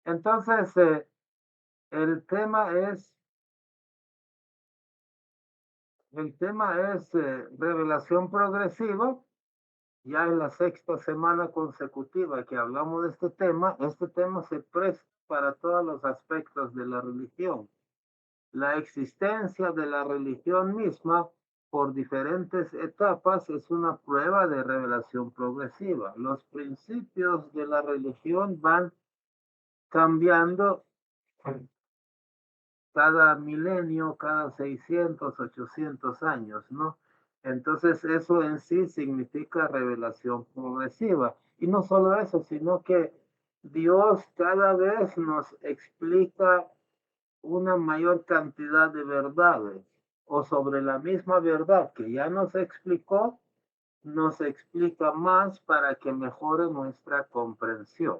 Entonces, el tema es, revelación progresiva. Ya en la sexta semana consecutiva que hablamos de este tema se presta para todos los aspectos de la religión. La existencia de la religión misma por diferentes etapas es una prueba de revelación progresiva. Los principios de la religión van cambiando cada milenio, cada 600, 800 años, ¿no? Entonces eso en sí significa revelación progresiva. Y no solo eso, sino que Dios cada vez nos explica una mayor cantidad de verdades o sobre la misma verdad que ya nos explicó, nos explica más para que mejore nuestra comprensión.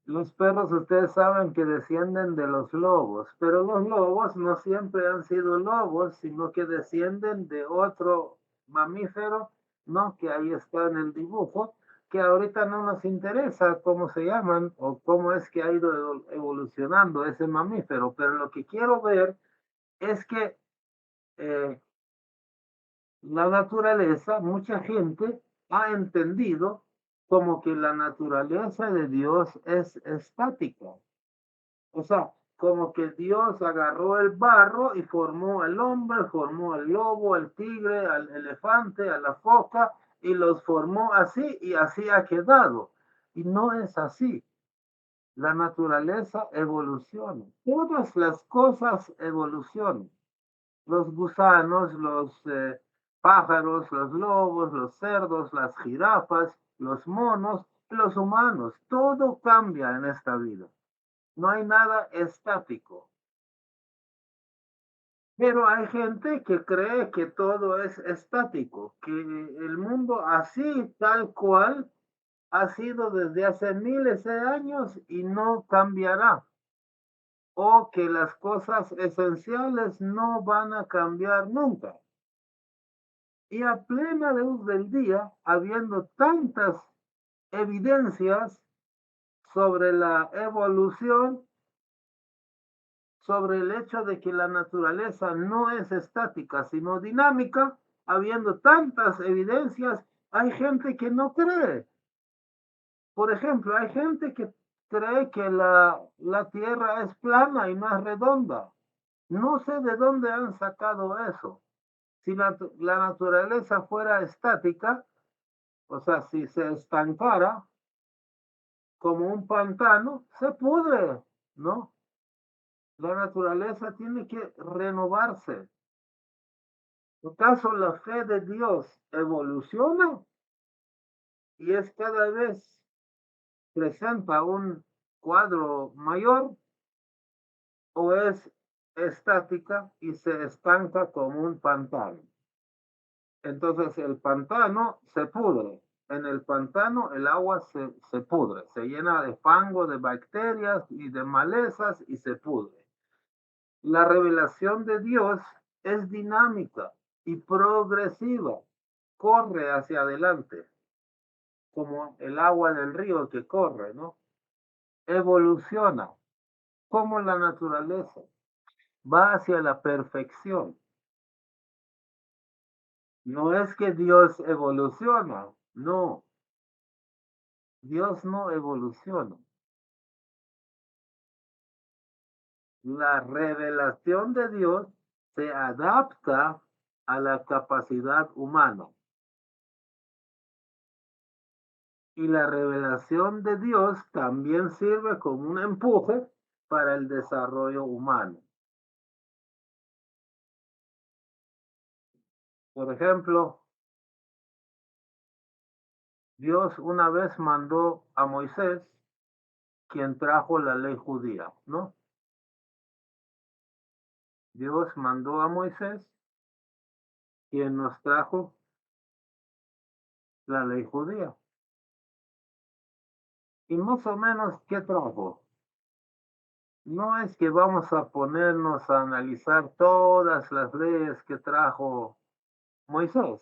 Los perros, ustedes saben que descienden de los lobos, pero los lobos no siempre han sido lobos, sino que descienden de otro mamífero, ¿no? Que ahí está en el dibujo, que ahorita no nos interesa cómo se llaman o cómo es que ha ido evolucionando ese mamífero, pero lo que quiero ver es que eh, la naturaleza, mucha gente ha entendido como que la naturaleza de Dios es estática. O sea, como que Dios agarró el barro y formó el hombre, formó el lobo, el tigre, al elefante, a la foca, y los formó así y así ha quedado. Y no es así. La naturaleza evoluciona. Todas las cosas evolucionan. Los gusanos, los pájaros, los lobos, los cerdos, las jirafas, los monos, los humanos. Todo cambia en esta vida. No hay nada estático. Pero hay gente que cree que todo es estático, que el mundo así, tal cual, ha sido desde hace miles de años y no cambiará. O que las cosas esenciales no van a cambiar nunca. Y a plena luz del día, habiendo tantas evidencias sobre la evolución, sobre el hecho de que la naturaleza no es estática, sino dinámica, habiendo tantas evidencias, hay gente que no cree. Por ejemplo, hay gente que cree que la Tierra es plana y no es redonda. No sé de dónde han sacado eso. Si la naturaleza fuera estática, o sea, si se estancara como un pantano, se pudre, ¿no? La naturaleza tiene que renovarse. ¿Acaso la fe de Dios evoluciona y es cada vez presenta un cuadro mayor o es estática y se estanca como un pantano? Entonces el pantano se pudre. En el pantano el agua se pudre, se llena de fango, de bacterias y de malezas y se pudre. La revelación de Dios es dinámica y progresiva, corre hacia adelante, como el agua del río que corre, ¿no? Evoluciona, como la naturaleza, va hacia la perfección. No es que Dios evoluciona, no, Dios no evoluciona. La revelación de Dios se adapta a la capacidad humana. Y la revelación de Dios también sirve como un empuje para el desarrollo humano. Por ejemplo, Dios una vez mandó a Moisés, quien trajo la ley judía, ¿no? Dios mandó a Moisés, quien nos trajo la ley judía. Y más o menos, ¿qué trajo? No es que vamos a ponernos a analizar todas las leyes que trajo Moisés,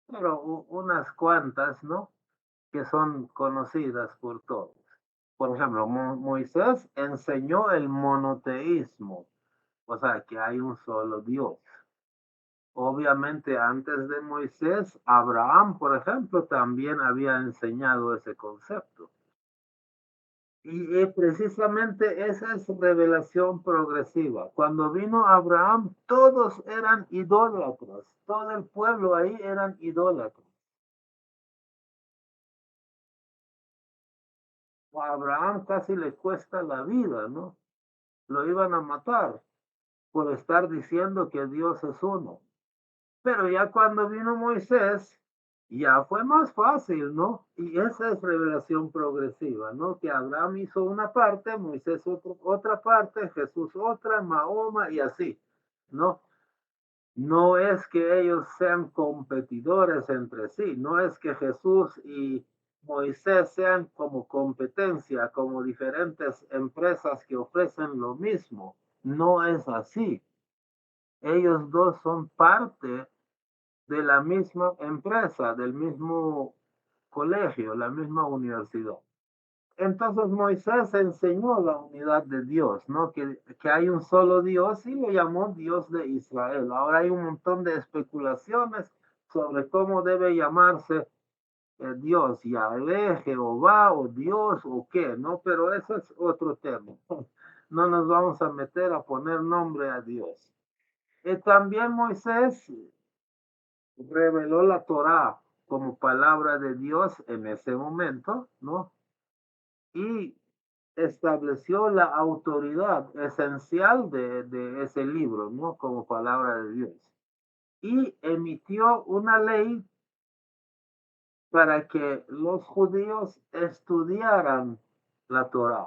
pero unas cuantas, ¿no? Que son conocidas por todos. Por ejemplo, Moisés enseñó el monoteísmo, o sea, que hay un solo Dios. Obviamente, antes de Moisés, Abraham, por ejemplo, también había enseñado ese concepto. Y precisamente esa es revelación progresiva. Cuando vino Abraham, todos eran idólatras. Todo el pueblo ahí eran idólatras. A Abraham casi le cuesta la vida, ¿no? Lo iban a matar por estar diciendo que Dios es uno. Pero ya cuando vino Moisés, ya fue más fácil, ¿no? Y esa es revelación progresiva, ¿no? Que Abraham hizo una parte, Moisés otra parte, Jesús otra, Mahoma y así, ¿no? No es que ellos sean competidores entre sí, no es que Jesús y Moisés sean como competencia, como diferentes empresas que ofrecen lo mismo. No es así. Ellos dos son parte de la misma empresa, del mismo colegio, la misma universidad. Entonces Moisés enseñó la unidad de Dios, ¿no? Que hay un solo Dios y lo llamó Dios de Israel. Ahora hay un montón de especulaciones sobre cómo debe llamarse Dios, Yahvé, Jehová o Dios o qué, ¿no? Pero eso es otro tema. No nos vamos a meter a poner nombre a Dios. También Moisés reveló la Torá como palabra de Dios en ese momento, ¿no? Y estableció la autoridad esencial de ese libro, ¿no? Como palabra de Dios. Y emitió una ley para que los judíos estudiaran la Torá.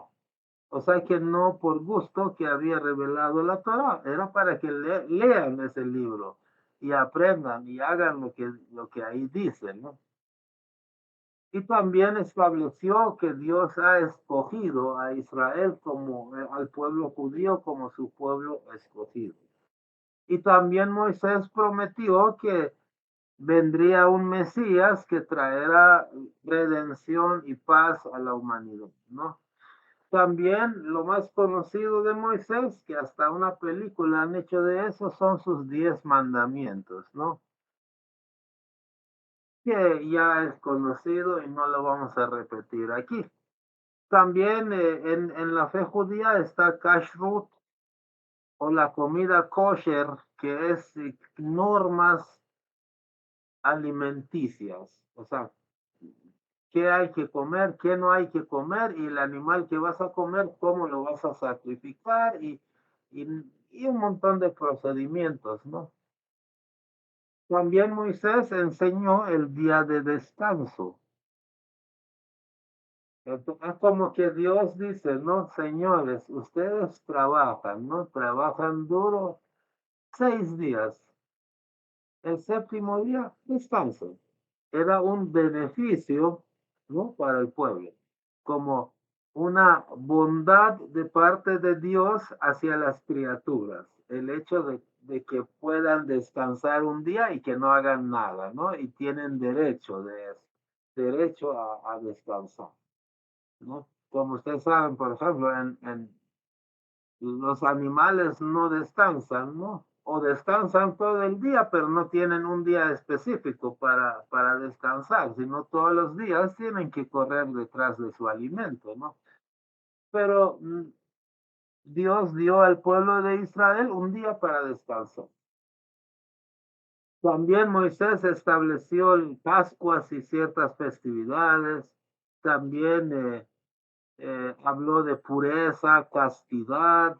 O sea que no por gusto que había revelado la Torá, era para que lean ese libro y aprendan y hagan lo que ahí dice, ¿no? Y también estableció que Dios ha escogido a Israel como al pueblo judío como su pueblo escogido. Y también Moisés prometió que vendría un Mesías que traerá redención y paz a la humanidad, ¿no? También lo más conocido de Moisés, que hasta una película han hecho de eso, son sus 10 mandamientos, ¿no? Que ya es conocido y no lo vamos a repetir aquí. También en la fe judía está kashrut o la comida kosher, que es normas alimenticias, o sea, qué hay que comer, qué no hay que comer y el animal que vas a comer, cómo lo vas a sacrificar y, y un montón de procedimientos, ¿no? También Moisés enseñó el día de descanso. Es como que Dios dice, no, señores, ustedes trabajan, ¿no? Trabajan duro 6 días. El séptimo día, descansen. Era un beneficio, ¿no? Para el pueblo, como una bondad de parte de Dios hacia las criaturas. El hecho de que puedan descansar un día y que no hagan nada, ¿no? Y tienen derecho de eso, derecho a descansar, ¿no? Como ustedes saben, por ejemplo, los animales no descansan, ¿no? O descansan todo el día, pero no tienen un día específico para descansar, sino todos los días tienen que correr detrás de su alimento, ¿no? Pero Dios dio al pueblo de Israel un día para descansar. También Moisés estableció Pascuas y ciertas festividades. También habló de pureza, castidad,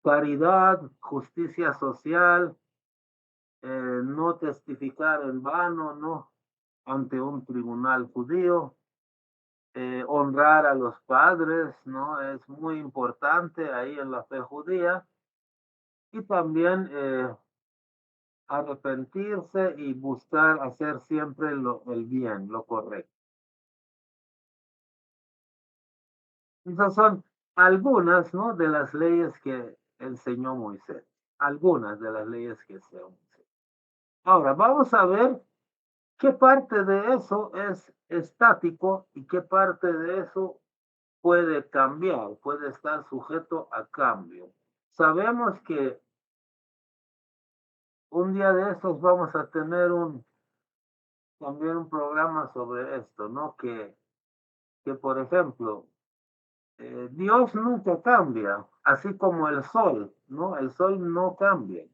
caridad, justicia social, no testificar en vano, ¿no? Ante un tribunal judío, honrar a los padres, ¿no? Es muy importante ahí en la fe judía. Y también arrepentirse y buscar hacer siempre el bien, lo correcto. Esas son algunas, ¿no? De las leyes que enseñó Moisés. Algunas de las leyes que enseñó Moisés. Ahora, vamos a ver qué parte de eso es estático y qué parte de eso puede cambiar, puede estar sujeto a cambio. Sabemos que un día de estos vamos a tener también un programa sobre esto, ¿no? Que por ejemplo, Dios nunca cambia, así como el sol, ¿no? El sol no cambia,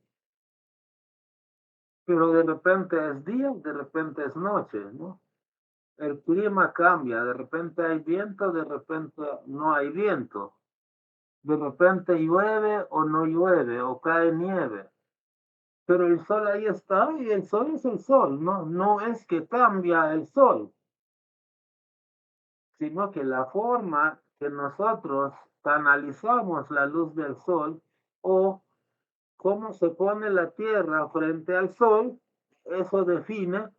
pero de repente es día, de repente es noche, ¿no? El clima cambia, de repente hay viento, de repente no hay viento, de repente llueve o no llueve, o cae nieve, pero el sol ahí está y el sol es el sol, ¿no? No es que cambia el sol, sino que la forma que nosotros canalizamos la luz del sol o cómo se pone la Tierra frente al sol, eso define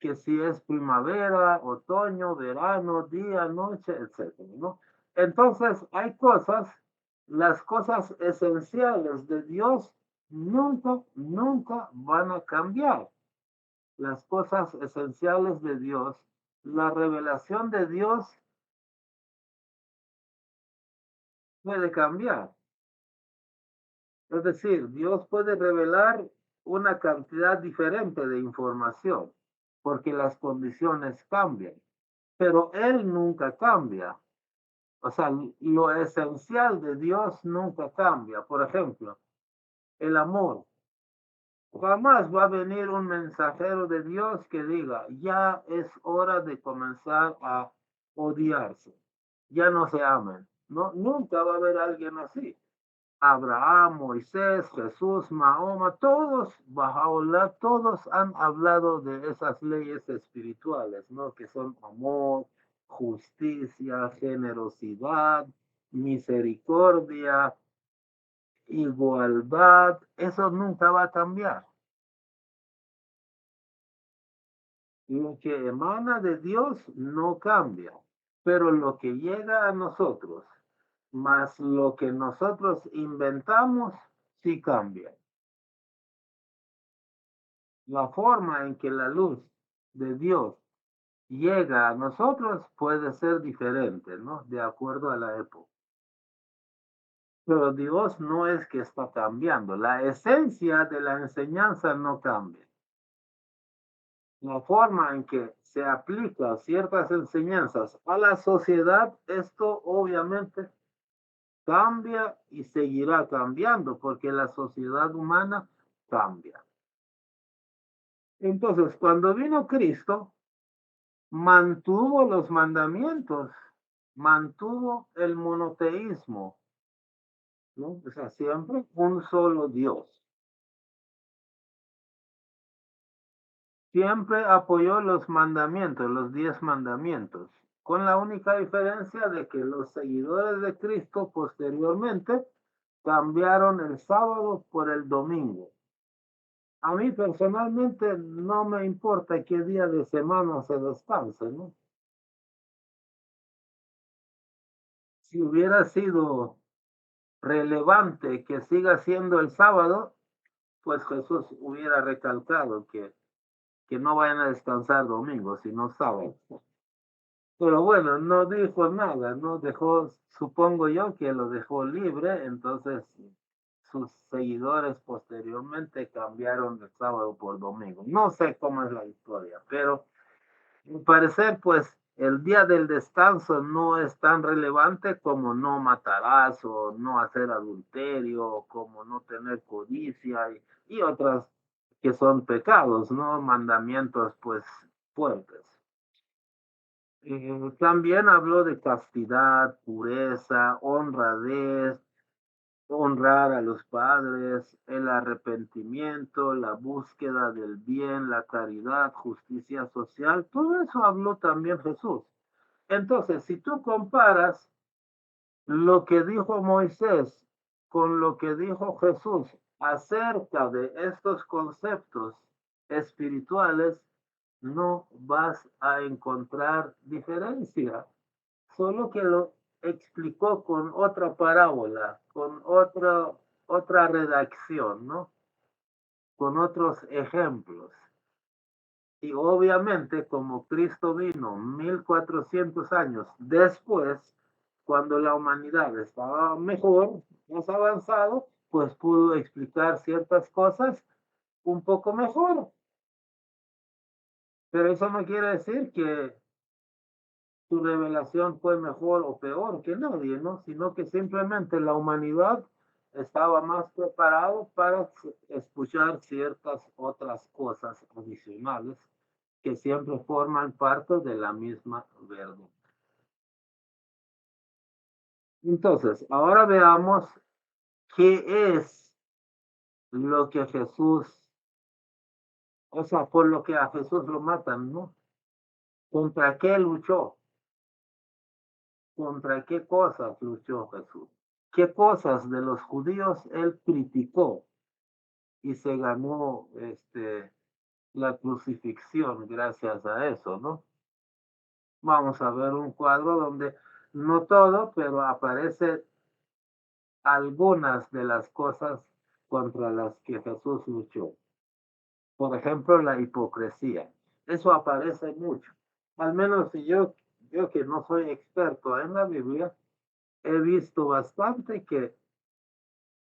que si es primavera, otoño, verano, día, noche, etcétera, ¿no? Entonces, hay cosas, las cosas esenciales de Dios nunca van a cambiar. Las cosas esenciales de Dios, la revelación de Dios puede cambiar. Es decir, Dios puede revelar una cantidad diferente de información porque las condiciones cambian, pero Él nunca cambia. O sea, lo esencial de Dios nunca cambia. Por ejemplo, el amor. Jamás va a venir un mensajero de Dios que diga, ya es hora de comenzar a odiarse, ya no se amen. No, nunca va a haber alguien así. Abraham, Moisés, Jesús, Mahoma, todos, Bahá'u'lláh, todos han hablado de esas leyes espirituales, ¿no? Que son amor, justicia, generosidad, misericordia, igualdad. Eso nunca va a cambiar. Lo que emana de Dios no cambia, pero lo que llega a nosotros, más lo que nosotros inventamos, sí cambia. La forma en que la luz de Dios llega a nosotros puede ser diferente, ¿no? De acuerdo a la época. Pero Dios no es que está cambiando. La esencia de la enseñanza no cambia. La forma en que se aplica ciertas enseñanzas a la sociedad, esto obviamente cambia y seguirá cambiando porque la sociedad humana cambia. Entonces, cuando vino Cristo, mantuvo los mandamientos, mantuvo el monoteísmo, ¿no? O sea, siempre un solo Dios. Siempre apoyó los mandamientos, los 10 mandamientos, con la única diferencia de que los seguidores de Cristo posteriormente cambiaron el sábado por el domingo. A mí personalmente no me importa qué día de semana se descanse, ¿no? Si hubiera sido relevante que siga siendo el sábado, pues Jesús hubiera recalcado que no vayan a descansar domingo, sino sábado. Pero bueno, no dijo nada, no dejó, supongo yo que lo dejó libre, entonces sus seguidores posteriormente cambiaron de sábado por domingo. No sé cómo es la historia, pero al parecer, pues el día del descanso no es tan relevante como no matarás o no hacer adulterio, como no tener codicia y otras que son pecados, ¿no? Mandamientos, pues, fuertes. También habló de castidad, pureza, honradez, honrar a los padres, el arrepentimiento, la búsqueda del bien, la caridad, justicia social, todo eso habló también Jesús. Entonces, si tú comparas lo que dijo Moisés con lo que dijo Jesús acerca de estos conceptos espirituales, no vas a encontrar diferencia, solo que lo explicó con otra parábola, con otra redacción, ¿no? Con otros ejemplos. Y obviamente, como Cristo vino 1400 años después, cuando la humanidad estaba mejor, más avanzado, pues pudo explicar ciertas cosas un poco mejor. Pero eso no quiere decir que su revelación fue mejor o peor que nadie, ¿no? Sino que simplemente la humanidad estaba más preparado para escuchar ciertas otras cosas adicionales que siempre forman parte de la misma verdad. Entonces, ahora veamos qué es lo que Jesús, o sea, por lo que a Jesús lo matan, ¿no? ¿Contra qué luchó? ¿Contra qué cosas luchó Jesús? ¿Qué cosas de los judíos él criticó y se ganó la crucifixión gracias a eso, ¿no? Vamos a ver un cuadro donde no todo, pero aparece algunas de las cosas contra las que Jesús luchó. Por ejemplo, la hipocresía. Eso aparece mucho. Al menos si yo que no soy experto en la Biblia, he visto bastante que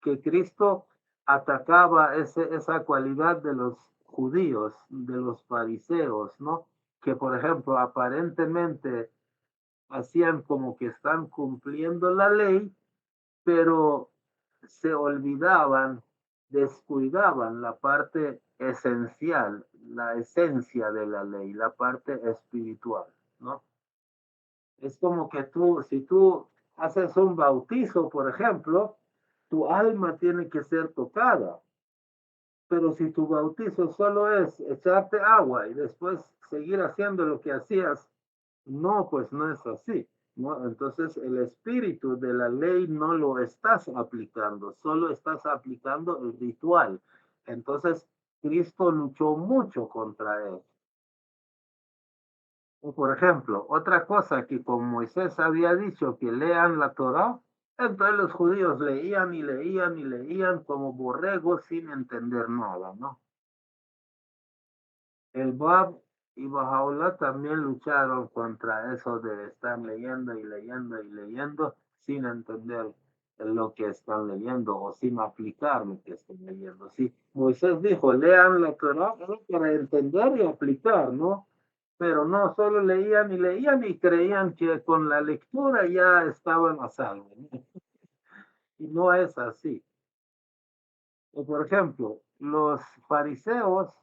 Cristo atacaba esa cualidad de los judíos, de los fariseos, ¿no? Que, por ejemplo, aparentemente hacían como que están cumpliendo la ley, pero se olvidaban, descuidaban la parte esencial, la esencia de la ley, la parte espiritual, ¿no? Es como que si tú haces un bautizo, por ejemplo, tu alma tiene que ser tocada, pero si tu bautizo solo es echarte agua y después seguir haciendo lo que hacías, no, pues no es así, ¿no? Entonces el espíritu de la ley no lo estás aplicando, solo estás aplicando el ritual. Entonces Cristo luchó mucho contra él. O por ejemplo, otra cosa que con Moisés había dicho que lean la Torá, entonces los judíos leían y leían y leían como borregos sin entender nada, ¿no? El Bab y Bahá'u'lláh también lucharon contra eso de estar leyendo y leyendo y leyendo sin entender lo que están leyendo o sin aplicar lo que están leyendo. Sí, Moisés dijo, lean la Torá para entender y aplicar, ¿no? Pero no, solo leían y creían que con la lectura ya estaban a salvo, ¿no? Y no es así. O por ejemplo, los fariseos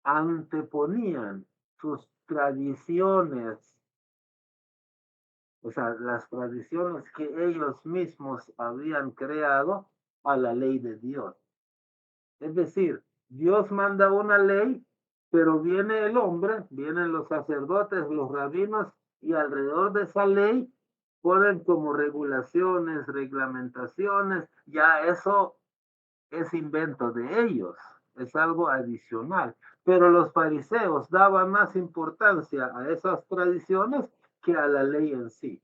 anteponían sus tradiciones, o sea, las tradiciones que ellos mismos habían creado a la ley de Dios. Es decir, Dios manda una ley, pero viene el hombre, vienen los sacerdotes, los rabinos, y alrededor de esa ley ponen como regulaciones, reglamentaciones, ya eso es invento de ellos, es algo adicional. Pero los fariseos daban más importancia a esas tradiciones que a la ley en sí.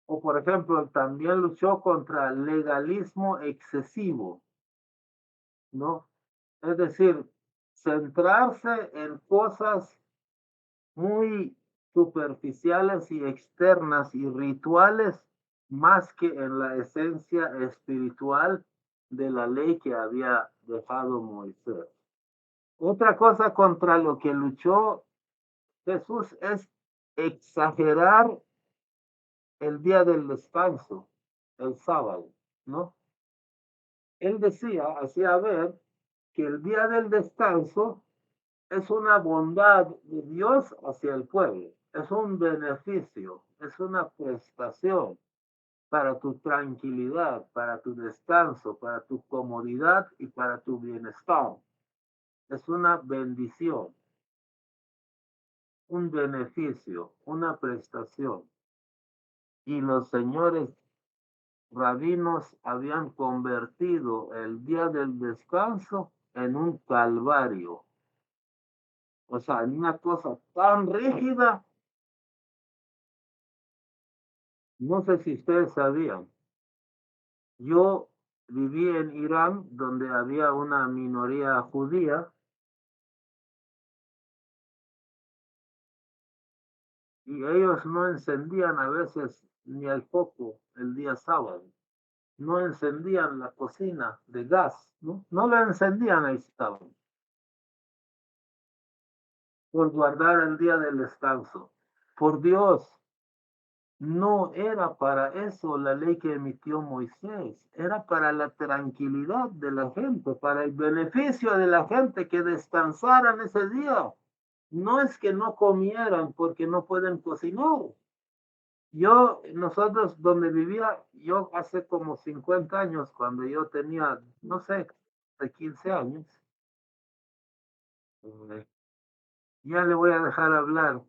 O por ejemplo, también luchó contra el legalismo excesivo, ¿no? Es decir, centrarse en cosas muy superficiales y externas y rituales más que en la esencia espiritual de la ley que había dejado Moisés. Otra cosa contra lo que luchó Jesús es exagerar el día del descanso, el sábado, ¿no? Él decía, hacía ver que el día del descanso es una bondad de Dios hacia el pueblo, es un beneficio, es una prestación para tu tranquilidad, para tu descanso, para tu comodidad y para tu bienestar. Es una bendición, un beneficio, una prestación. Y los señores rabinos habían convertido el día del descanso en un calvario, o sea, en una cosa tan rígida. No sé si ustedes sabían, yo viví en Irán, donde había una minoría judía, y ellos no encendían a veces ni el foco el día sábado. No encendían la cocina de gas, ¿no? No la encendían el sábado por guardar el día del descanso. Por Dios, no era para eso la ley que emitió Moisés, era para la tranquilidad de la gente, para el beneficio de la gente que descansaran ese día. No es que no comieran porque no pueden cocinar. Nosotros donde vivía, yo hace como 50 años, cuando yo tenía, no sé, de 15 años, eh, ya le voy a dejar hablar,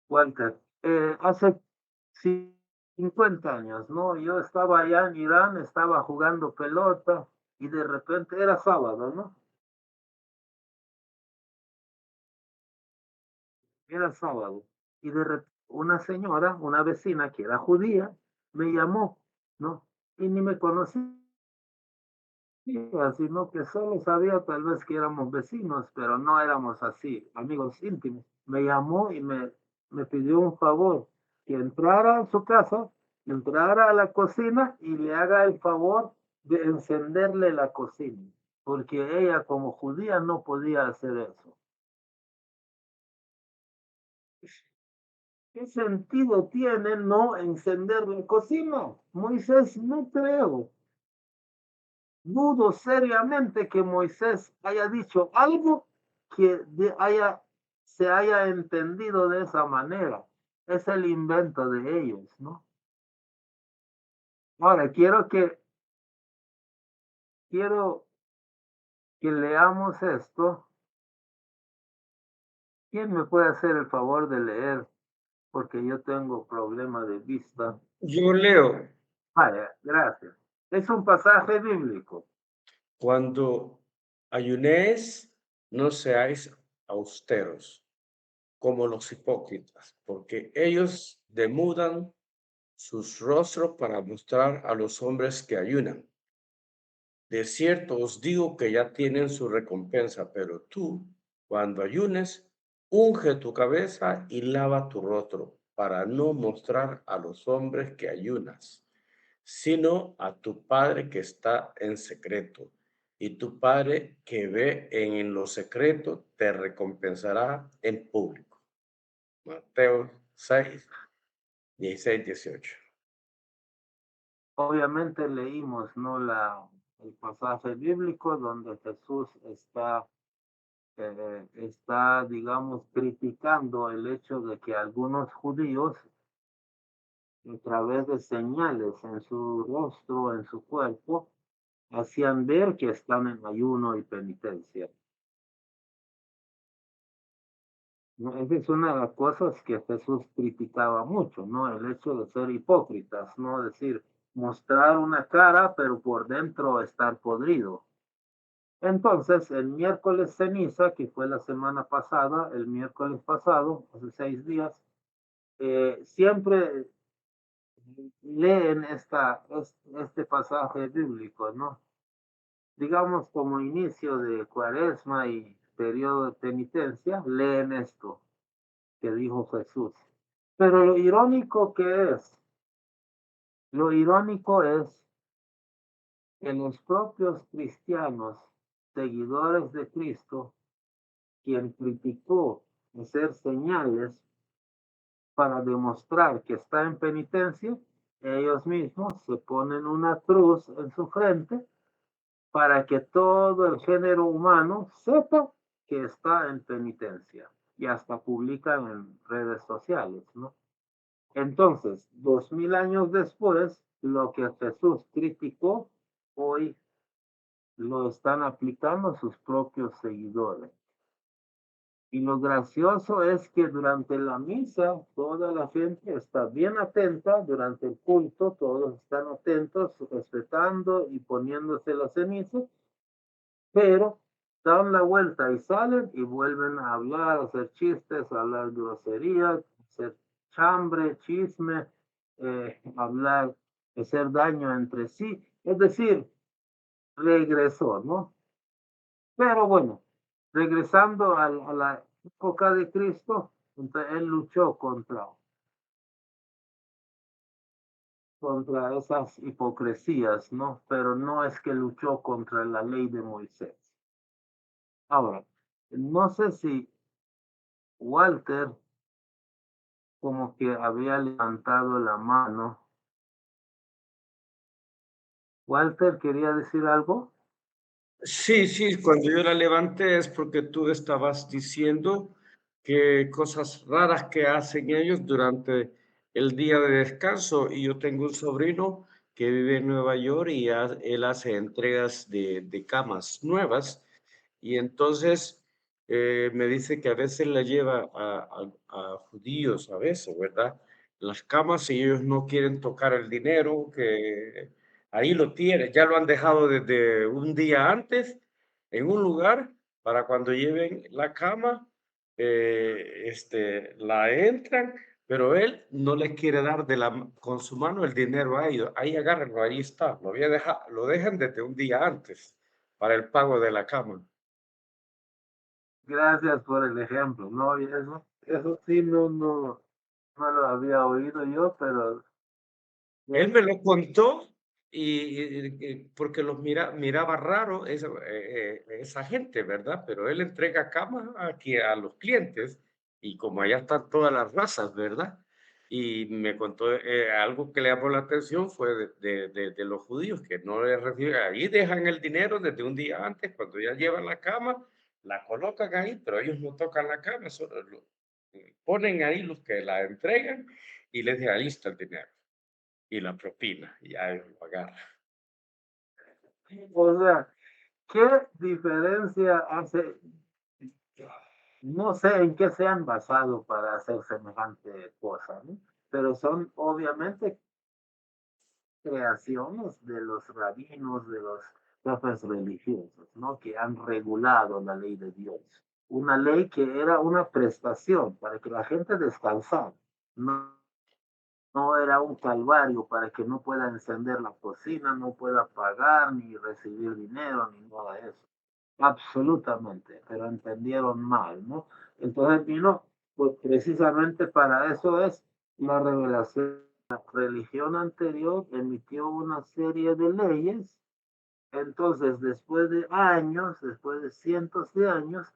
Walter. Hace 50 años, ¿no? Yo estaba allá en Irán, estaba jugando pelota y de repente era sábado, ¿no? Era sábado. Y de repente una señora, una vecina que era judía, me llamó, ¿no? Y ni me conocía, sino que solo sabía tal vez que éramos vecinos, pero no éramos así, amigos íntimos. Me llamó y me pidió un favor, que entrara a su casa, entrara a la cocina y le haga el favor de encenderle la cocina, porque ella como judía no podía hacer eso. ¿Qué sentido tiene no encender la cocina? Moisés, no creo. Dudo seriamente que Moisés haya dicho algo que se haya entendido de esa manera. Es el invento de ellos, ¿no? Ahora, quiero que leamos esto. ¿Quién me puede hacer el favor de leer? Porque yo tengo problema de vista. Yo leo, Vaya, gracias. Es un pasaje bíblico. cuando ayunéis, no seáis austeros como los hipócritas, porque ellos demudan sus rostros para mostrar a los hombres que ayunan. De cierto os digo que ya tienen su recompensa, pero tú, cuando ayunes, unge tu cabeza y lava tu rostro, para no mostrar a los hombres que ayunas, sino a tu Padre que está en secreto. Y tu Padre que ve en lo secreto te recompensará en público. Mateo 6, 16, 18. Obviamente leímos, ¿no? El pasaje bíblico donde Jesús está, digamos, criticando el hecho de que algunos judíos, a través de señales en su rostro, en su cuerpo, hacían ver que están en ayuno y penitencia. ¿No? Esa es una de las cosas que Jesús criticaba mucho, ¿no? El hecho de ser hipócritas, ¿no? Es decir, mostrar una cara, pero por dentro estar podrido. Entonces, el miércoles ceniza, que fue la semana pasada, el miércoles pasado, hace 6 días, siempre leen este pasaje bíblico, ¿no? Digamos como inicio de cuaresma y periodo de penitencia, leen esto que dijo Jesús. Pero lo irónico es que los propios cristianos, seguidores de Cristo, quien criticó hacer señales para demostrar que está en penitencia, ellos mismos se ponen una cruz en su frente para que todo el género humano sepa que está en penitencia y hasta publican en redes sociales, ¿no? Entonces, 2000 años después, lo que Jesús criticó, hoy lo están aplicando sus propios seguidores. Y lo gracioso es que durante la misa toda la gente está bien atenta, durante el culto todos están atentos, respetando y poniéndose la ceniza, pero dan la vuelta y salen y vuelven a hablar, a hacer chistes, a hablar groserías, hacer chambre, chisme, hablar, hacer daño entre sí. Es decir, regresó, ¿no? Pero bueno, regresando a la época de Cristo, entonces él luchó contra esas hipocresías, ¿no? Pero no es que luchó contra la ley de Moisés. Ahora, no sé si Walter como que había levantado la mano. Walter, ¿quería decir algo? Sí, sí, cuando yo la levanté es porque tú estabas diciendo que cosas raras que hacen ellos durante el día de descanso. Y yo tengo un sobrino que vive en Nueva York y él hace entregas de camas nuevas. Y entonces me dice que a veces la lleva a judíos, a veces, ¿verdad? Las camas y ellos no quieren tocar el dinero, que ahí lo tienen, ya lo han dejado desde un día antes en un lugar para cuando lleven la cama, la entran, pero él no les quiere dar con su mano el dinero a ellos. Ahí agárrenlo, ahí está. Lo dejan desde un día antes para el pago de la cama. Gracias por el ejemplo, ¿no? Y eso sí no lo había oído yo, pero Él eh, me lo contó porque miraba raro esa gente, ¿verdad? Pero él entrega camas aquí a los clientes y como allá están todas las razas, ¿verdad? Y me contó algo que le llamó la atención fue de los judíos que no le reciben, ahí dejan el dinero desde un día antes, cuando ya llevan la cama, la colocan ahí, pero ellos no tocan la cama, solo ponen ahí los que la entregan y les dejan listo el dinero y la propina, y ahí lo agarra. o sea, ¿qué diferencia hace? No sé en qué se han basado para hacer semejante cosa, ¿no? Pero son obviamente creaciones de los rabinos, de los jefes religiosos, ¿no? Que han regulado la ley de Dios. Una ley que era una prestación para que la gente descansara. No, no era un calvario para que no pueda encender la cocina, no pueda pagar, ni recibir dinero, ni nada de eso. Absolutamente, pero entendieron mal, ¿no? Entonces vino, pues precisamente para eso es la revelación. La religión anterior emitió una serie de leyes, entonces después de años, después de cientos de años,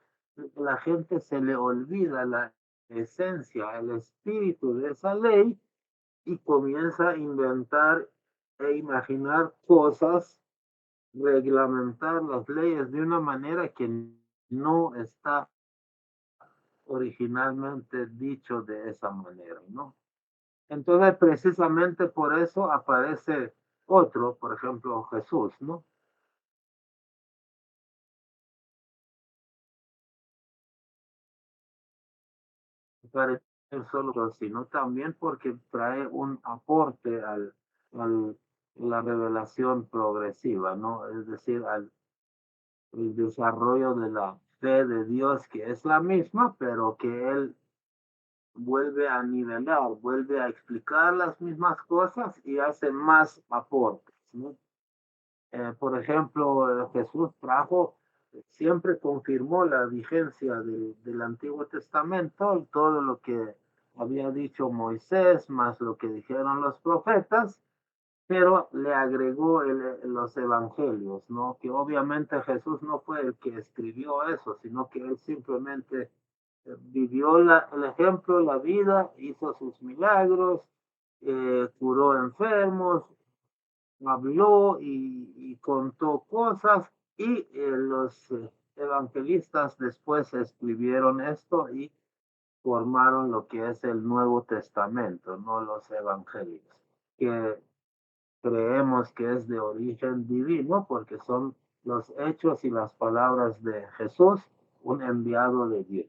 la gente se le olvida la esencia, el espíritu de esa ley y comienza a inventar e imaginar cosas, reglamentar las leyes de una manera que no está originalmente dicho de esa manera, ¿no? Entonces, precisamente por eso aparece otro, por ejemplo, Jesús, ¿no? Aparece solo, sino también porque trae un aporte al la revelación progresiva, ¿no? Es decir, al el desarrollo de la fe de Dios, que es la misma, pero que Él vuelve a nivelar, vuelve a explicar las mismas cosas y hace más aportes, ¿no? Por ejemplo, Jesús trajo, siempre confirmó la vigencia del Antiguo Testamento y todo lo que había dicho Moisés, más lo que dijeron los profetas, pero le agregó los evangelios, ¿no? Que obviamente Jesús no fue el que escribió eso, sino que él simplemente vivió el ejemplo, la vida, hizo sus milagros, curó enfermos, habló y contó cosas y los evangelistas después escribieron esto y formaron lo que es el Nuevo Testamento, no los evangelios, que creemos que es de origen divino porque son los hechos y las palabras de Jesús, un enviado de Dios.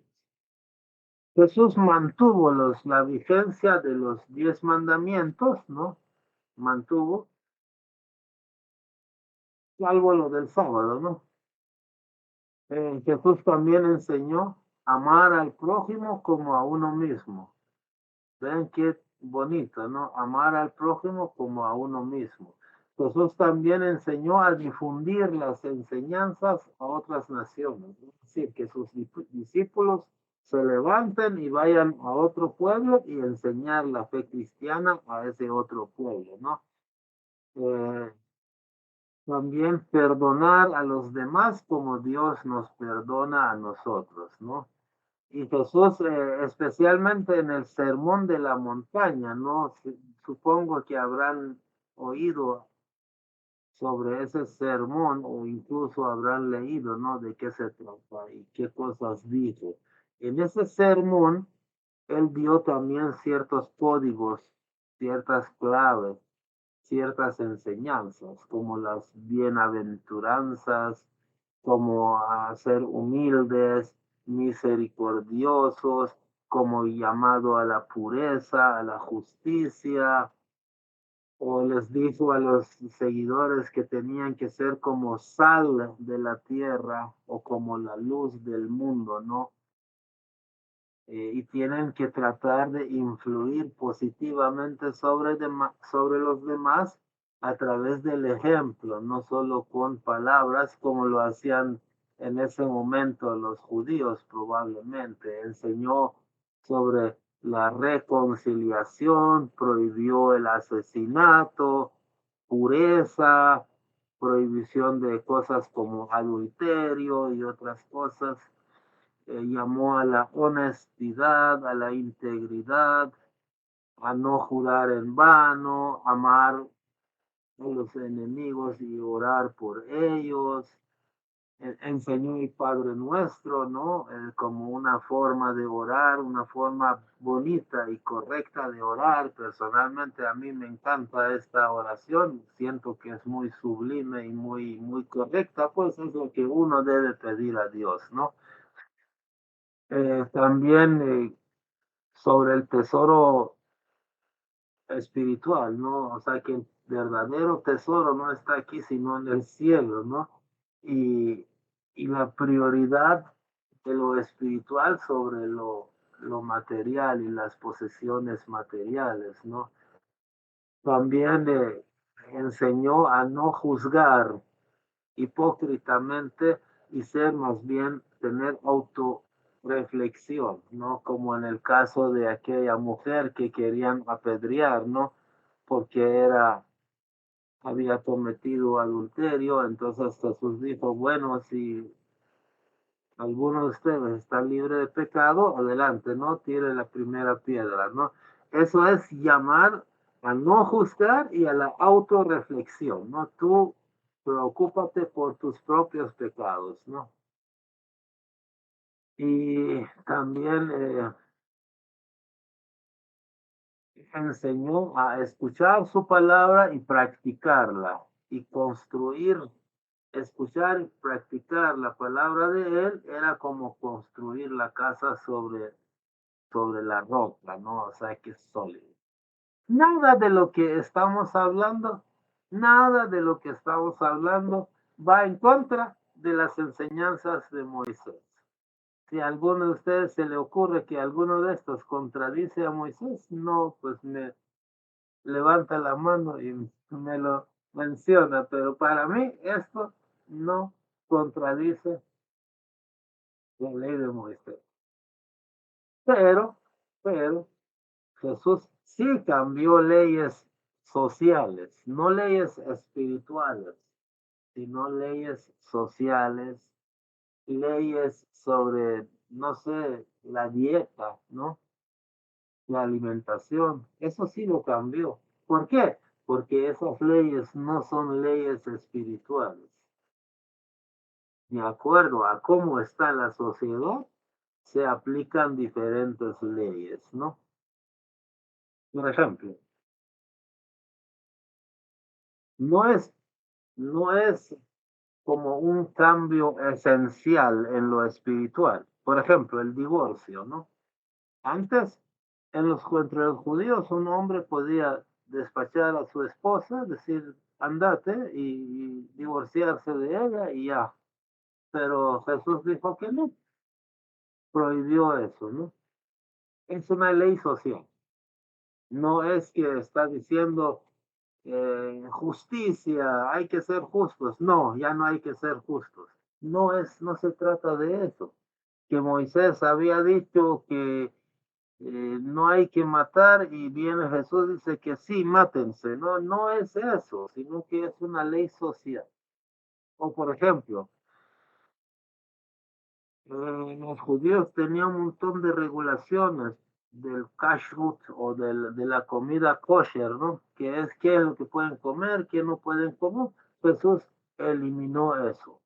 Jesús mantuvo la vigencia de los 10 mandamientos, ¿no? Mantuvo, salvo lo del sábado, ¿no? Jesús también enseñó a amar al prójimo como a uno mismo. Ven qué bonito, ¿no? Amar al prójimo como a uno mismo. Jesús también enseñó a difundir las enseñanzas a otras naciones. Es decir, que sus discípulos se levanten y vayan a otro pueblo y enseñar la fe cristiana a ese otro pueblo, ¿no? Eh, También perdonar a los demás como Dios nos perdona a nosotros, ¿no? Y Jesús, especialmente en el Sermón de la Montaña, ¿no? Supongo que habrán oído sobre ese sermón o incluso habrán leído, ¿no? De qué se trata y qué cosas dijo. En ese sermón, él dio también ciertos códigos, ciertas claves, ciertas enseñanzas, como las bienaventuranzas, como a ser humildes, misericordiosos, como llamado a la pureza, a la justicia, o les dijo a los seguidores que tenían que ser como sal de la tierra o como la luz del mundo, ¿no? Y tienen que tratar de influir positivamente sobre los demás a través del ejemplo, no solo con palabras como lo hacían en ese momento los judíos probablemente. Enseñó sobre la reconciliación, prohibió el asesinato, pureza, prohibición de cosas como adulterio y otras cosas. Llamó a la honestidad, a la integridad, a no jurar en vano, amar a los enemigos y orar por ellos. Enseñó el Padre Nuestro, ¿no? Como una forma de orar, una forma bonita y correcta de orar. Personalmente a mí me encanta esta oración, siento que es muy sublime y muy correcta, pues es lo que uno debe pedir a Dios, ¿no? También sobre el tesoro espiritual, ¿no? O sea, que el verdadero tesoro no está aquí, sino en el cielo, ¿no? Y, y la prioridad de lo espiritual sobre lo material y las posesiones materiales, ¿no? También enseñó a no juzgar hipócritamente y ser más bien tener autorreflexión, ¿no? Como en el caso de aquella mujer que querían apedrear, ¿no? Porque había cometido adulterio, entonces Jesús dijo, bueno, si alguno de ustedes está libre de pecado, adelante, ¿no? Tire la primera piedra, ¿no? Eso es llamar a no juzgar y a la autorreflexión, ¿no? Tú preocúpate por tus propios pecados, ¿no? Y también enseñó a escuchar su palabra y practicarla y construir, escuchar y practicar la palabra de él era como construir la casa sobre la roca, ¿no? O sea, que es sólido. Nada de lo que estamos hablando, nada de lo que estamos hablando va en contra de las enseñanzas de Moisés. Si a alguno de ustedes se le ocurre que alguno de estos contradice a Moisés, no, pues me levanta la mano y me lo menciona, pero para mí esto no contradice la ley de Moisés. Pero, pero, Jesús sí cambió leyes sociales, no leyes espirituales, sino leyes sociales, leyes sobre, no sé, la dieta, ¿no? La alimentación, eso sí lo cambió. ¿Por qué? Porque esas leyes no son leyes espirituales. De acuerdo a cómo está la sociedad, se aplican diferentes leyes, ¿no? Por ejemplo, no es, no es como un cambio esencial en lo espiritual. Por ejemplo, el divorcio, ¿no? Antes, entre los judíos, un hombre podía despachar a su esposa, decir, andate y divorciarse de ella y ya. Pero Jesús dijo que no, prohibió eso, ¿no? Es una ley social. No es que está diciendo justicia, hay que ser justos. No, ya no hay que ser justos. No se trata de eso. que Moisés había dicho que no hay que matar y viene Jesús y dice que sí, mátense. No, no es eso, sino que es una ley social. O por ejemplo, los judíos tenían un montón de regulaciones del kashrut o de la comida kosher, ¿no? Que es qué es lo que pueden comer, qué no pueden comer. Jesús eliminó eso.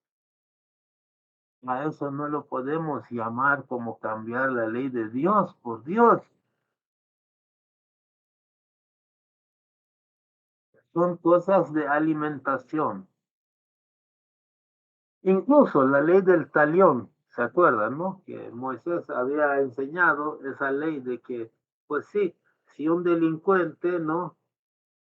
A eso no lo podemos llamar como cambiar la ley de Dios, por Dios. Son cosas de alimentación. Incluso la ley del talión, ¿se acuerdan, no? Que Moisés había enseñado esa ley de que, pues sí, si un delincuente, ¿no?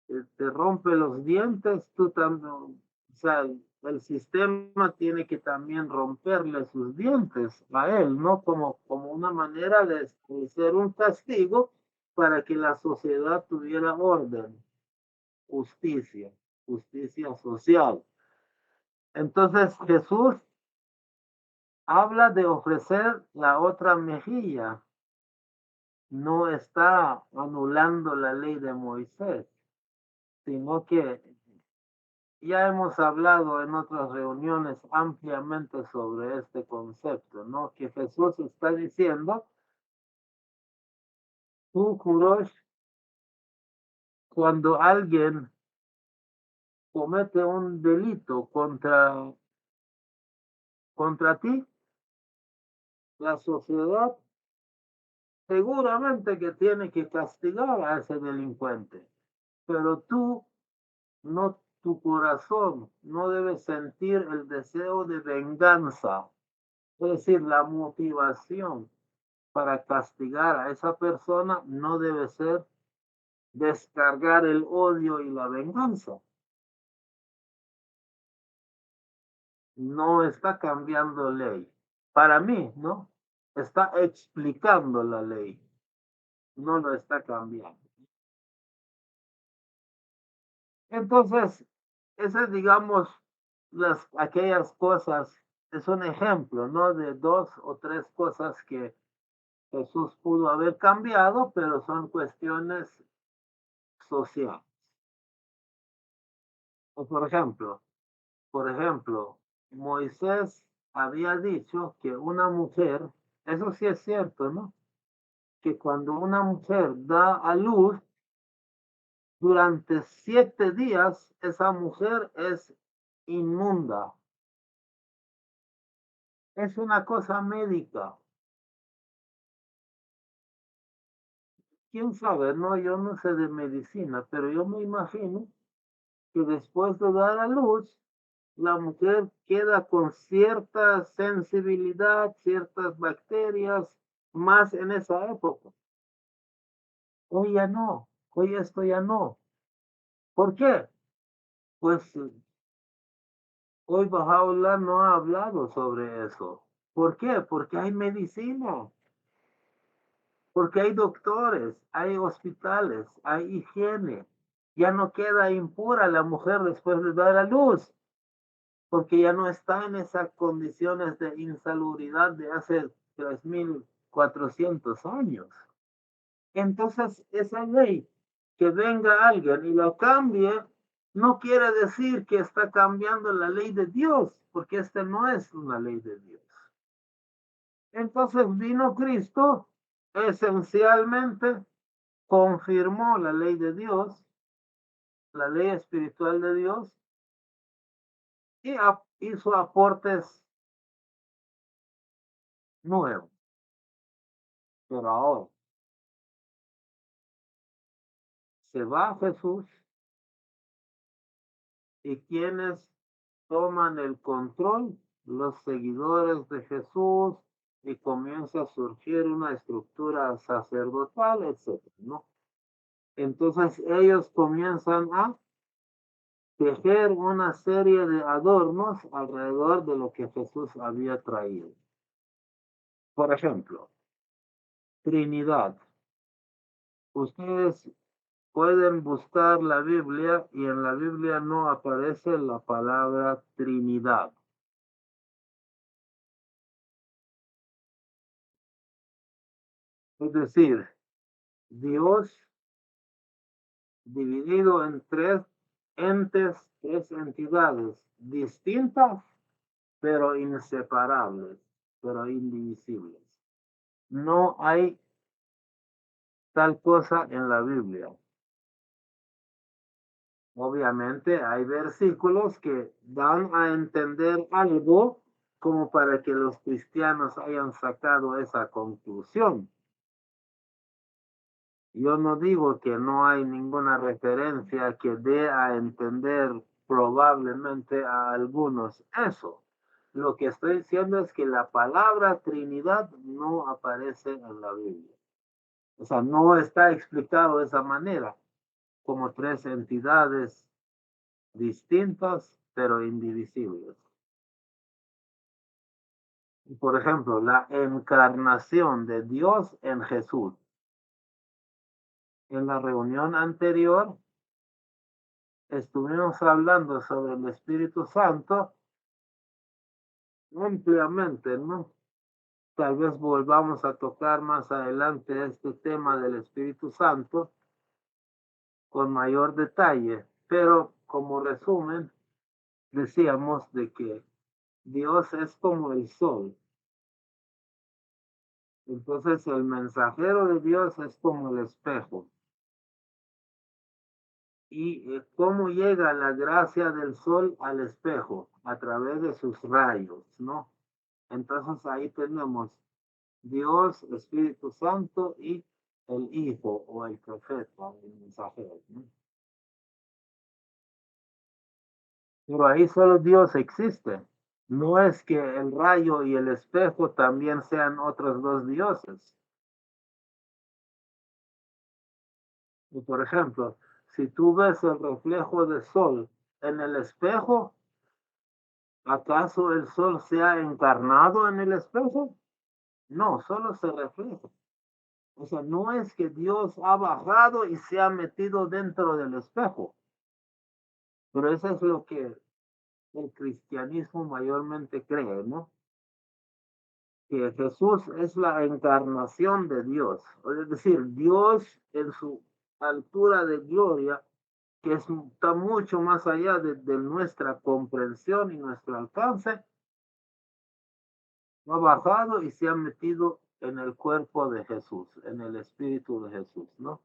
Te rompe los dientes, tú también, o sea, el sistema tiene que también romperle sus dientes a él, ¿no? Como una manera de ser un castigo para que la sociedad tuviera orden, justicia, justicia social. Entonces Jesús habla de ofrecer la otra mejilla, no está anulando la ley de Moisés, sino que ya hemos hablado en otras reuniones ampliamente sobre este concepto, ¿no? Que Jesús está diciendo, tú, Kurosh, cuando alguien comete un delito contra ti, la sociedad seguramente que tiene que castigar a ese delincuente, pero tú no, tu corazón no debe sentir el deseo de venganza, es decir, la motivación para castigar a esa persona no debe ser descargar el odio y la venganza. No está cambiando ley. Para mí, ¿no? Está explicando la ley, no lo está cambiando. Entonces, esas, digamos, aquellas cosas, es un ejemplo, ¿no? De dos o tres cosas que Jesús pudo haber cambiado, pero son cuestiones sociales. O por ejemplo, Moisés había dicho que una mujer, eso sí es cierto, ¿no? Que cuando una mujer da a luz, durante 7 días esa mujer es inmunda. Es una cosa médica. ¿Quién sabe? No, yo no sé de medicina, pero yo me imagino que después de dar a luz, la mujer queda con cierta sensibilidad, ciertas bacterias, más en esa época. Hoy ya no, hoy esto ya no. ¿Por qué? Pues hoy Bahá'u'lláh no ha hablado sobre eso. ¿Por qué? Porque hay medicina, porque hay doctores, hay hospitales, hay higiene. Ya no queda impura la mujer después de dar a luz, porque ya no está en esas condiciones de insalubridad de hace 3400 años. Entonces, esa ley, que venga alguien y lo cambie, no quiere decir que está cambiando la ley de Dios, porque esta no es una ley de Dios. Entonces vino Cristo, esencialmente confirmó la ley de Dios, la ley espiritual de Dios, y hizo aportes nuevos. Pero ahora se va Jesús y quienes toman el control, los seguidores de Jesús, y comienza a surgir una estructura sacerdotal, etcétera, ¿no? Entonces ellos comienzan a tejer una serie de adornos alrededor de lo que Jesús había traído. Por ejemplo, Trinidad. Ustedes pueden buscar la Biblia y en la Biblia no aparece la palabra Trinidad. Es decir, Dios dividido en tres entes, tres entidades distintas, pero inseparables, pero indivisibles. No hay tal cosa en la Biblia. Obviamente hay versículos que dan a entender algo como para que los cristianos hayan sacado esa conclusión. Yo no digo que no hay ninguna referencia que dé a entender probablemente a algunos eso. Lo que estoy diciendo es que la palabra Trinidad no aparece en la Biblia. O sea, no está explicado de esa manera, como tres entidades distintas pero indivisibles. Por ejemplo, la encarnación de Dios en Jesús. En la reunión anterior estuvimos hablando sobre el Espíritu Santo ampliamente, ¿no? Tal vez volvamos a tocar más adelante este tema del Espíritu Santo con mayor detalle, pero como resumen, decíamos de que Dios es como el sol. Entonces el mensajero de Dios es como el espejo. ¿Y cómo llega la gracia del sol al espejo? A través de sus rayos, ¿no? Entonces ahí tenemos Dios, Espíritu Santo y el Hijo o el profeta, el mensajero, ¿no? Pero ahí solo Dios existe. No es que el rayo y el espejo también sean otros dos dioses. Y por ejemplo, si tú ves el reflejo del sol en el espejo, ¿acaso el sol se ha encarnado en el espejo? No, solo se refleja. O sea, no es que Dios ha bajado y se ha metido dentro del espejo. Pero eso es lo que el cristianismo mayormente cree, ¿no? Que Jesús es la encarnación de Dios. Es decir, Dios en su altura de gloria, que está mucho más allá de nuestra comprensión y nuestro alcance, ha bajado y se ha metido en el cuerpo de Jesús, en el espíritu de Jesús, ¿no?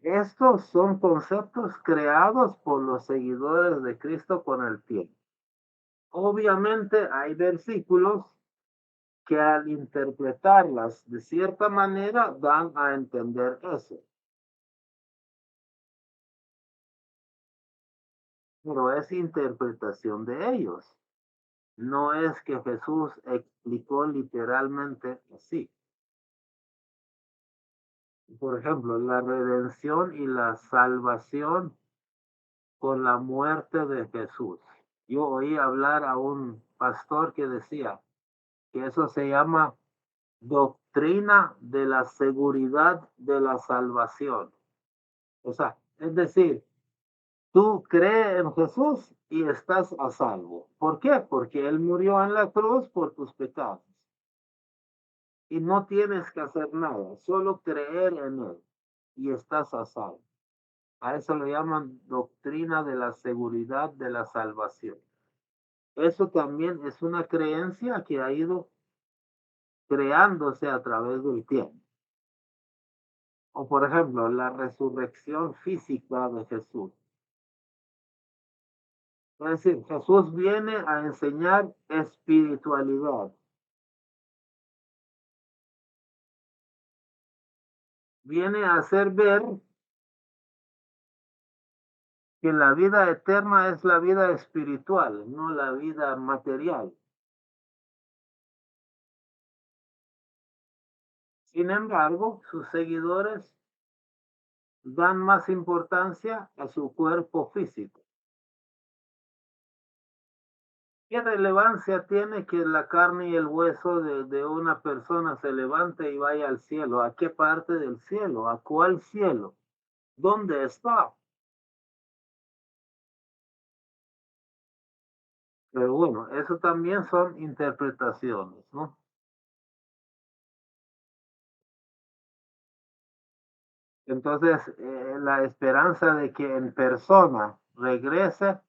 Estos son conceptos creados por los seguidores de Cristo con el tiempo. Obviamente hay versículos que al interpretarlas de cierta manera dan a entender eso, pero es interpretación de ellos. No es que Jesús explicó literalmente así. Por ejemplo, la redención y la salvación con la muerte de Jesús. Yo oí hablar a un pastor que decía que eso se llama doctrina de la seguridad de la salvación. O sea, es decir, tú crees en Jesús y estás a salvo. ¿Por qué? Porque Él murió en la cruz por tus pecados. Y no tienes que hacer nada, solo creer en Él y estás a salvo. A eso le llaman doctrina de la seguridad de la salvación. Eso también es una creencia que ha ido creándose a través del tiempo. O por ejemplo, la resurrección física de Jesús. Es decir, Jesús viene a enseñar espiritualidad. Viene a hacer ver que la vida eterna es la vida espiritual, no la vida material. Sin embargo, sus seguidores dan más importancia a su cuerpo físico. ¿Qué relevancia tiene que la carne y el hueso de una persona se levante y vaya al cielo? ¿A qué parte del cielo? ¿A cuál cielo? ¿Dónde está? Pero bueno, eso también son interpretaciones, ¿no? Entonces, la esperanza de que en persona regrese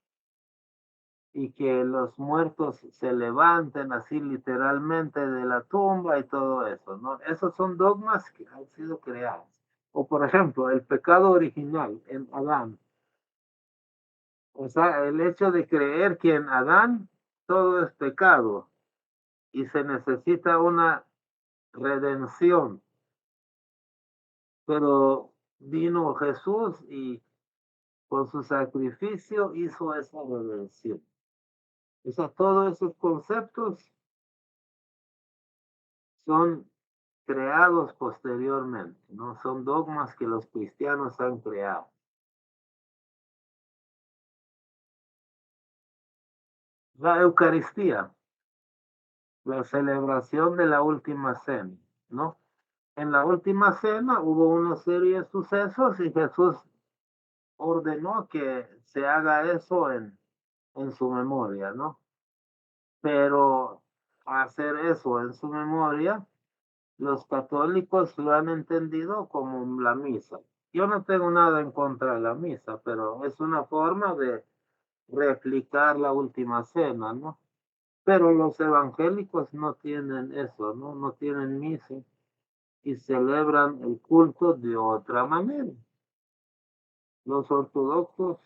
y que los muertos se levanten así literalmente de la tumba y todo eso, ¿no? Esos son dogmas que han sido creados. O por ejemplo, el pecado original en Adán. O sea, el hecho de creer que en Adán todo es pecado y se necesita una redención. Pero vino Jesús y con su sacrificio hizo esa redención. O sea, todos esos conceptos son creados posteriormente, ¿no? Son dogmas que los cristianos han creado. La Eucaristía, la celebración de la última cena, ¿no? En la última cena hubo una serie de sucesos y Jesús ordenó que se haga eso en su memoria, ¿no? Pero hacer eso en su memoria, los católicos lo han entendido como la misa. Yo no tengo nada en contra de la misa, pero es una forma de replicar la última cena, ¿no? Pero los evangélicos no tienen eso, ¿no? No tienen misa y celebran el culto de otra manera. Los ortodoxos,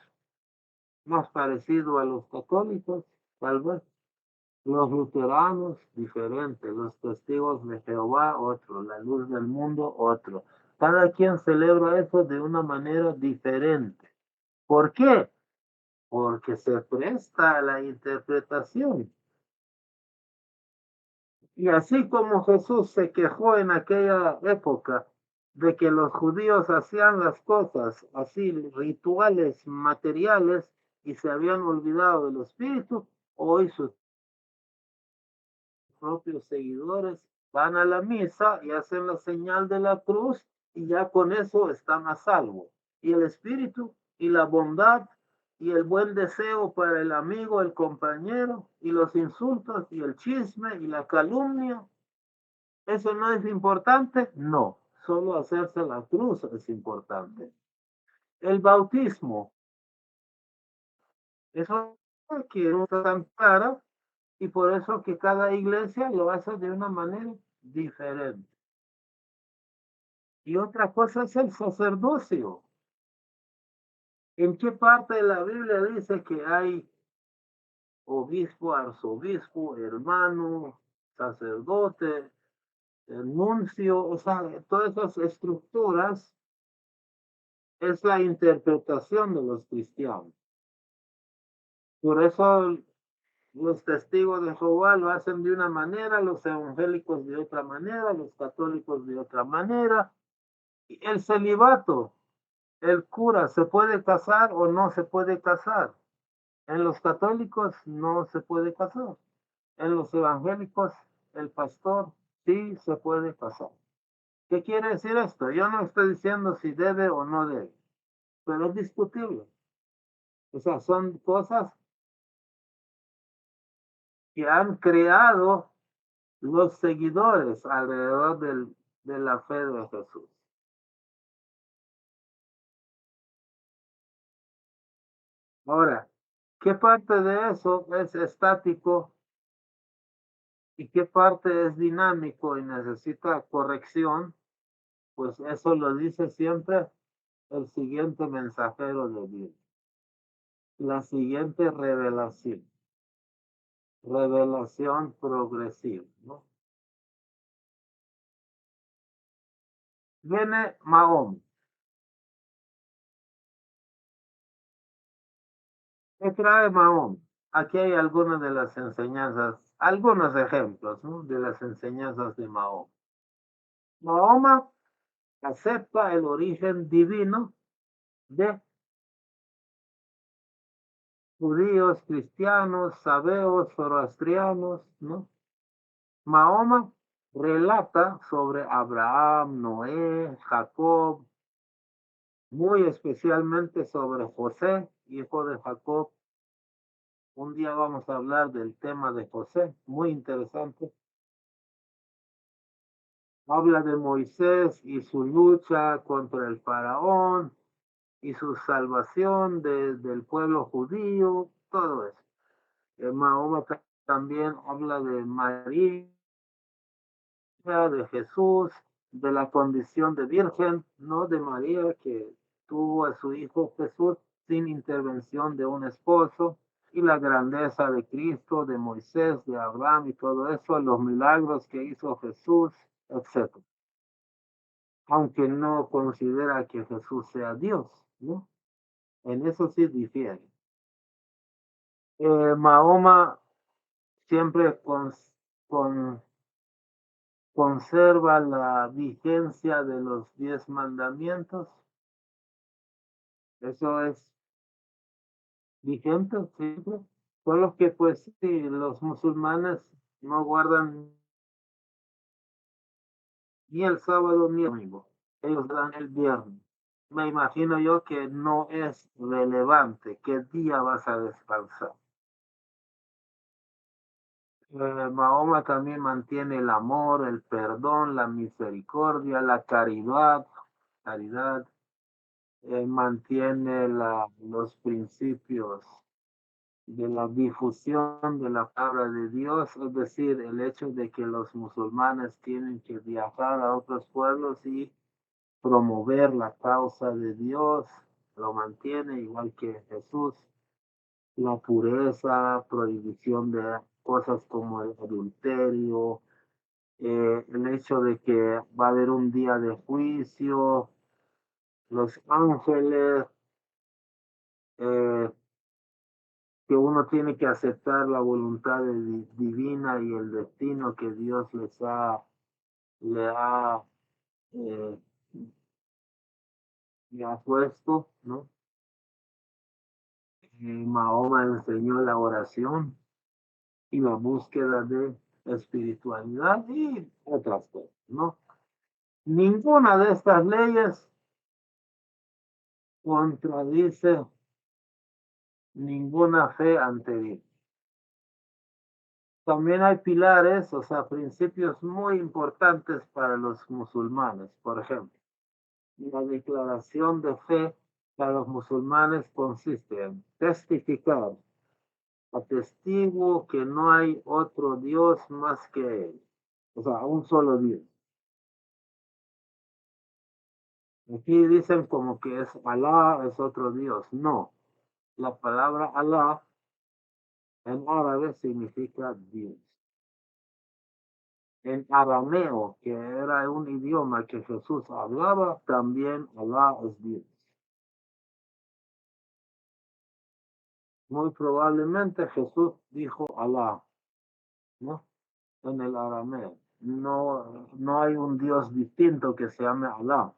más parecido a los católicos, tal vez. Los luteranos, diferentes. Los testigos de Jehová, otro. La luz del mundo, otro. Cada quien celebra eso de una manera diferente. ¿Por qué? Porque se presta a la interpretación. Y así como Jesús se quejó en aquella época de que los judíos hacían las cosas así, rituales, materiales, y se habían olvidado del espíritu, hoy sus propios seguidores van a la misa y hacen la señal de la cruz y ya con eso están a salvo. Y el espíritu y la bondad y el buen deseo para el amigo, el compañero, y los insultos y el chisme y la calumnia, ¿eso no es importante? No, solo hacerse la cruz es importante. El bautismo, eso que no está tan clara y por eso que cada iglesia lo hace de una manera diferente. Y otra cosa es el sacerdocio. ¿En qué parte de la Biblia dice que hay obispo, arzobispo, hermano, sacerdote, nuncio? O sea, todas esas estructuras es la interpretación de los cristianos. Por eso los testigos de Jehová lo hacen de una manera, los evangélicos de otra manera, los católicos de otra manera. Y el celibato, el cura, ¿se puede casar o no se puede casar? En los católicos no se puede casar. En los evangélicos, el pastor sí se puede casar. ¿Qué quiere decir esto? Yo no estoy diciendo si debe o no debe, pero es discutible. O sea, son cosas que han creado los seguidores alrededor de la fe de Jesús. Ahora, ¿qué parte de eso es estático y qué parte es dinámico y necesita corrección? Pues eso lo dice siempre el siguiente mensajero de Dios, la siguiente revelación, revelación progresiva, ¿no? Viene Mahoma. ¿Qué trae Mahoma? Aquí hay algunas de las enseñanzas, algunos ejemplos, ¿no? De las enseñanzas de Mahoma. Mahoma acepta el origen divino de judíos, cristianos, sabeos, zoroastrianos, ¿no? Mahoma relata sobre Abraham, Noé, Jacob, muy especialmente sobre José, hijo de Jacob. Un día vamos a hablar del tema de José, muy interesante. Habla de Moisés y su lucha contra el faraón y su salvación del pueblo judío, todo eso. Mahoma también habla de María, de Jesús, de la condición de virgen, no de María que tuvo a su hijo Jesús sin intervención de un esposo, y la grandeza de Cristo, de Moisés, de Abraham y todo eso, los milagros que hizo Jesús, etc. Aunque no considera que Jesús sea Dios, ¿no? En eso sí difiere. Mahoma siempre con, conserva la vigencia de los 10 mandamientos. Eso es vigente siempre. Solo que pues sí, los musulmanes no guardan ni el sábado ni el domingo. Ellos dan el viernes. Me imagino yo que no es relevante qué día vas a descansar. Mahoma también mantiene el amor, el perdón, la misericordia, la caridad, mantiene los principios de la difusión de la palabra de Dios, es decir, el hecho de que los musulmanes tienen que viajar a otros pueblos y promover la causa de Dios, lo mantiene igual que Jesús, la pureza, prohibición de cosas como el adulterio, el hecho de que va a haber un día de juicio, los ángeles, eh, que uno tiene que aceptar la voluntad divina y el destino que Dios eh, le ha puesto, ¿no? Mahoma enseñó la oración y la búsqueda de espiritualidad y otras cosas, ¿no? Ninguna de estas leyes contradice ninguna fe anterior. También hay pilares, o sea, principios muy importantes para los musulmanes. Por ejemplo, la declaración de fe para los musulmanes consiste en testificar, atestigo que no hay otro Dios más que Él. O sea, un solo Dios. Aquí dicen como que es Alá, es otro Dios. No, la palabra Alá en árabe significa Dios. En arameo, que era un idioma que Jesús hablaba, también Alá es Dios. Muy probablemente Jesús dijo Alá, ¿no? En el arameo. No, no hay un Dios distinto que se llame Alá.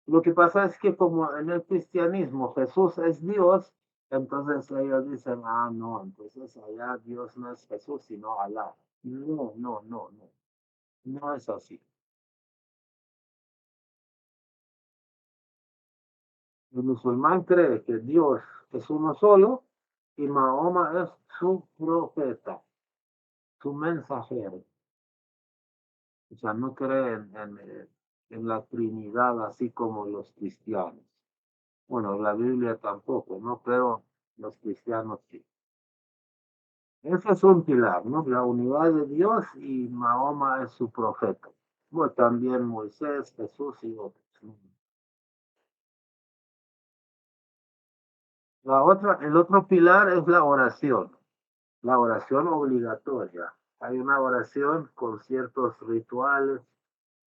Lo que pasa es que como en el cristianismo Jesús es Dios, entonces ellos dicen, ah, no, entonces allá Dios no es Jesús, sino Alá. No, no, no, no. No es así. El musulmán cree que Dios es uno solo y Mahoma es su profeta, su mensajero. O sea, no cree en la Trinidad así como los cristianos. Bueno, la Biblia tampoco, ¿no? Pero los cristianos sí. Ese es un pilar, ¿no? La unidad de Dios y Mahoma es su profeta. Bueno, también Moisés, Jesús y otros, ¿no? El otro pilar es la oración obligatoria. Hay una oración con ciertos rituales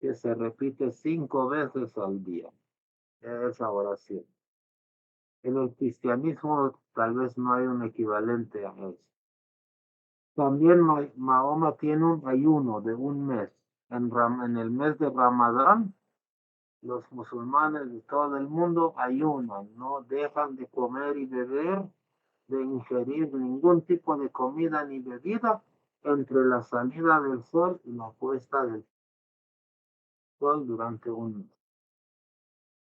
que se repite 5 veces al día. Esa oración. En el cristianismo tal vez no hay un equivalente a eso. También Mahoma tiene un ayuno de un mes. En el mes de Ramadán, los musulmanes de todo el mundo ayunan, no dejan de comer y beber, de ingerir ningún tipo de comida ni bebida entre la salida del sol y la puesta del sol durante un mes.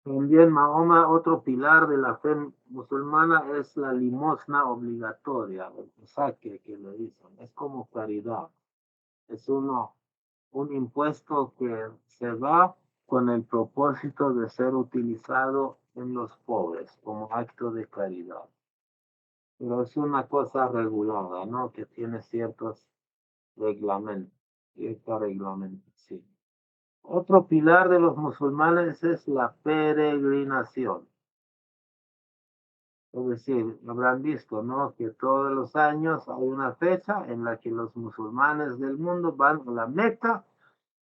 También Mahoma, otro pilar de la fe musulmana es la limosna obligatoria, el saque que le dicen. Es como caridad. Es uno un impuesto que se da con el propósito de ser utilizado en los pobres como acto de caridad. Pero es una cosa regulada, ¿no? Que tiene ciertos reglamentos, cierta reglamentación. Otro pilar de los musulmanes es la peregrinación. Es decir, habrán visto, ¿no? Que todos los años hay una fecha en la que los musulmanes del mundo van a la Meca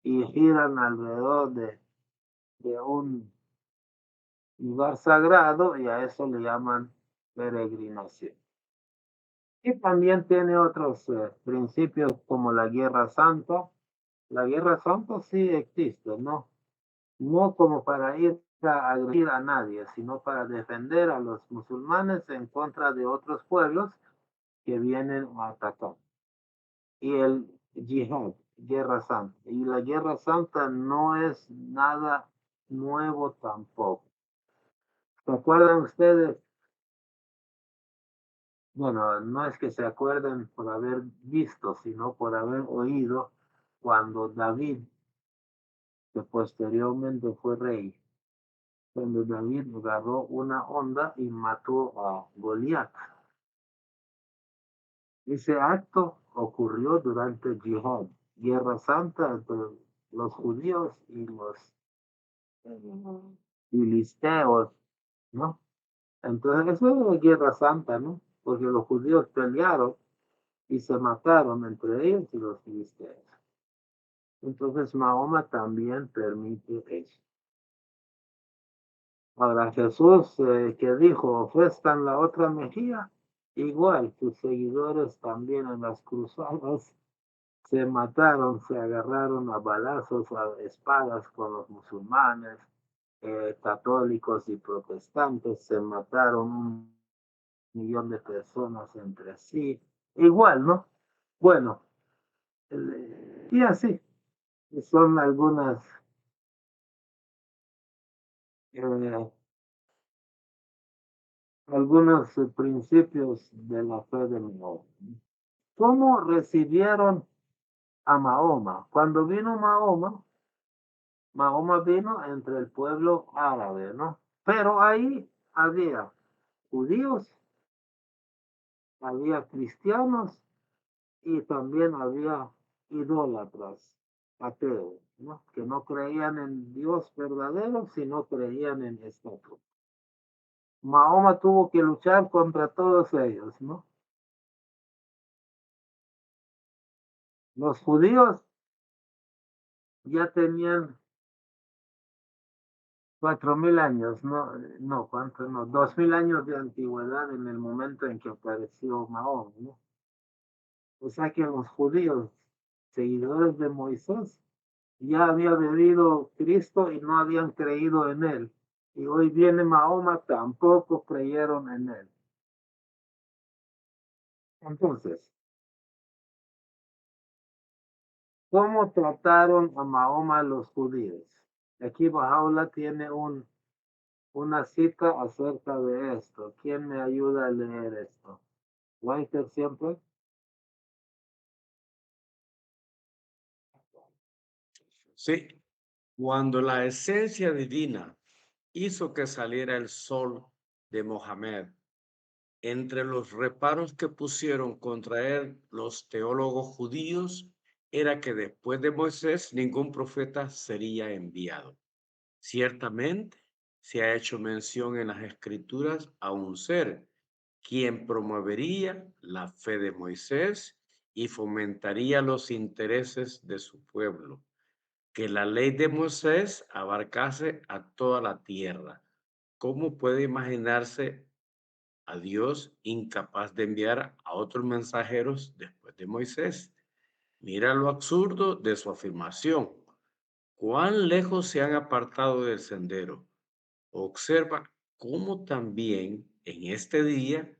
y giran alrededor de un lugar sagrado y a eso le llaman peregrinación. Y también tiene otros principios como la Guerra Santa. La Guerra Santa sí existe, ¿no? No como para ir a agredir a nadie, sino para defender a los musulmanes en contra de otros pueblos que vienen a atacar. Y el yihad, Guerra Santa. Y la Guerra Santa no es nada nuevo tampoco. ¿Se acuerdan ustedes? Bueno, no es que se acuerden por haber visto, sino por haber oído cuando David, que posteriormente fue rey, cuando David agarró una onda y mató a Goliat. Ese acto ocurrió durante el Jihad, Guerra Santa entre los judíos y los filisteos, ¿no? Entonces, eso es Guerra Santa, ¿no? Porque los judíos pelearon y se mataron entre ellos y los filisteos. Entonces, Mahoma también permite eso. Ahora, Jesús, que dijo, ofrezcan la otra mejilla, igual sus seguidores también en las cruzadas se mataron, se agarraron a balazos, a espadas con los musulmanes, católicos y protestantes, se mataron 1 millón de personas entre sí, igual, ¿no? Bueno, y así, son eh, algunos principios de la fe de Mahoma. ¿Cómo recibieron a Mahoma? Cuando vino Mahoma, Mahoma vino entre el pueblo árabe, ¿no? Pero ahí había judíos, había cristianos y también había idólatras, ateos, ¿no? Que no creían en Dios verdadero, sino creían en estatuas. Mahoma tuvo que luchar contra todos ellos, ¿no? Los judíos ya tenían 4000 años, no, no, ¿cuánto? No, 2000 años de antigüedad en el momento en que apareció Mahoma, ¿no? O sea que los judíos, seguidores de Moisés, ya había venido Cristo y no habían creído en él. Y hoy viene Mahoma, tampoco creyeron en él. Entonces, ¿cómo trataron a Mahoma los judíos? Aquí Bahá'u'lláh tiene una cita acerca de esto. ¿Quién me ayuda a leer esto? Walter siempre. Sí, cuando la esencia divina hizo que saliera el sol de Mohamed, entre los reparos que pusieron contra él los teólogos judíos era que después de Moisés ningún profeta sería enviado. Ciertamente se ha hecho mención en las escrituras a un ser quien promovería la fe de Moisés y fomentaría los intereses de su pueblo, que la ley de Moisés abarcase a toda la tierra. ¿Cómo puede imaginarse a Dios incapaz de enviar a otros mensajeros después de Moisés? Mira lo absurdo de su afirmación. ¿Cuán lejos se han apartado del sendero? Observa cómo también en este día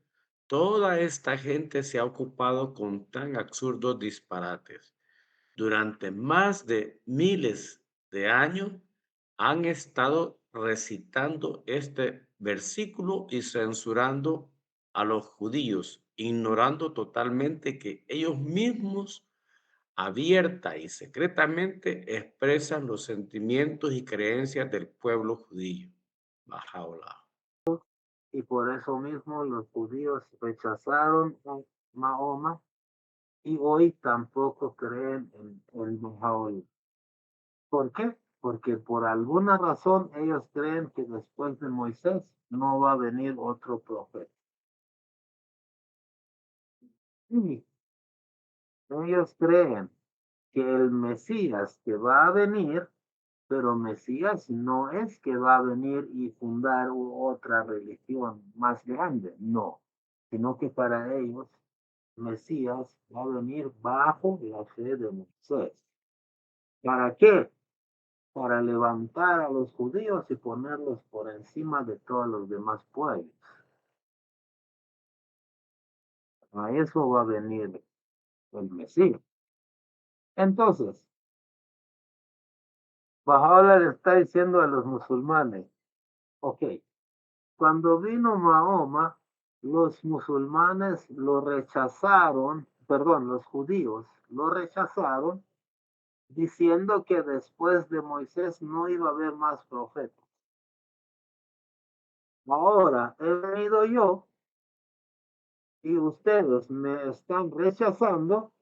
toda esta gente se ha ocupado con tan absurdos disparates. Durante más de miles de años han estado recitando este versículo y censurando a los judíos, ignorando totalmente que ellos mismos abierta y secretamente expresan los sentimientos y creencias del pueblo judío. Bajaola. Y por eso mismo los judíos rechazaron a Mahoma y hoy tampoco creen en Baha'u'lláh. ¿Por qué? Porque por alguna razón ellos creen que después de Moisés no va a venir otro profeta. Y ellos creen que el Mesías que va a venir, pero Mesías no es que va a venir y fundar otra religión más grande, no, sino que para ellos Mesías va a venir bajo la fe de Moisés. ¿Para qué? Para levantar a los judíos y ponerlos por encima de todos los demás pueblos. A eso va a venir el Mesías. Entonces, Bahá'u'lláh le está diciendo a los musulmanes, ok, cuando vino Mahoma, los musulmanes lo rechazaron, perdón, los judíos lo rechazaron, diciendo que después de Moisés no iba a haber más profetas. Ahora he venido yo y ustedes me están rechazando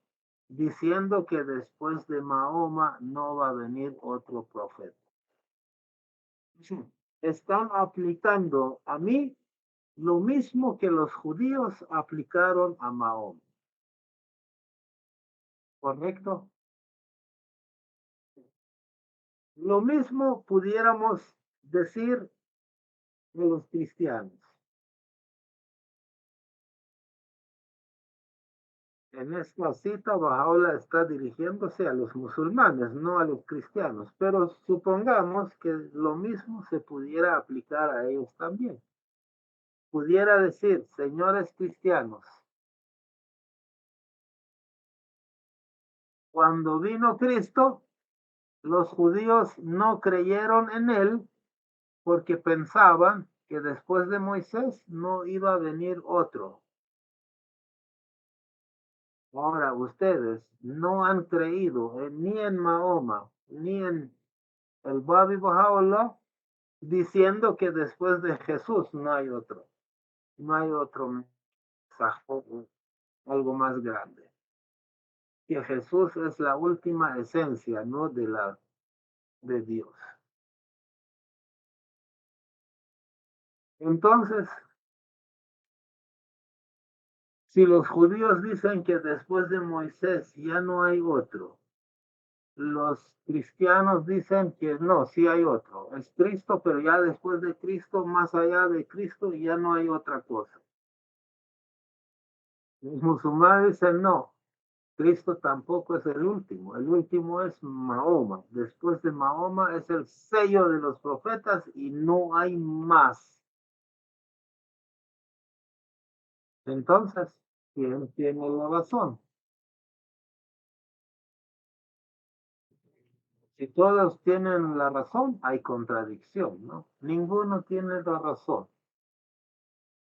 diciendo que después de Mahoma no va a venir otro profeta. Están aplicando a mí lo mismo que los judíos aplicaron a Mahoma. ¿Correcto? Lo mismo pudiéramos decir de los cristianos. En esta cita, Bahá'u'lláh está dirigiéndose a los musulmanes, no a los cristianos, pero supongamos que lo mismo se pudiera aplicar a ellos también. Pudiera decir, señores cristianos, cuando vino Cristo, los judíos no creyeron en él porque pensaban que después de Moisés no iba a venir otro. Ahora ustedes no han creído ni en Mahoma ni en el Babi Bahá'u'lláh diciendo que después de Jesús no hay otro mensaje, algo más grande. Que Jesús es la última esencia, ¿no? de Dios. Entonces, si los judíos dicen que después de Moisés ya no hay otro, los cristianos dicen que no, sí hay otro. Es Cristo, pero ya después de Cristo, más allá de Cristo, ya no hay otra cosa. Los musulmanes dicen no, Cristo tampoco es el último es Mahoma. Después de Mahoma es el sello de los profetas y no hay más. Entonces, ¿quién tiene la razón? Si todos tienen la razón, hay contradicción, ¿no? Ninguno tiene la razón.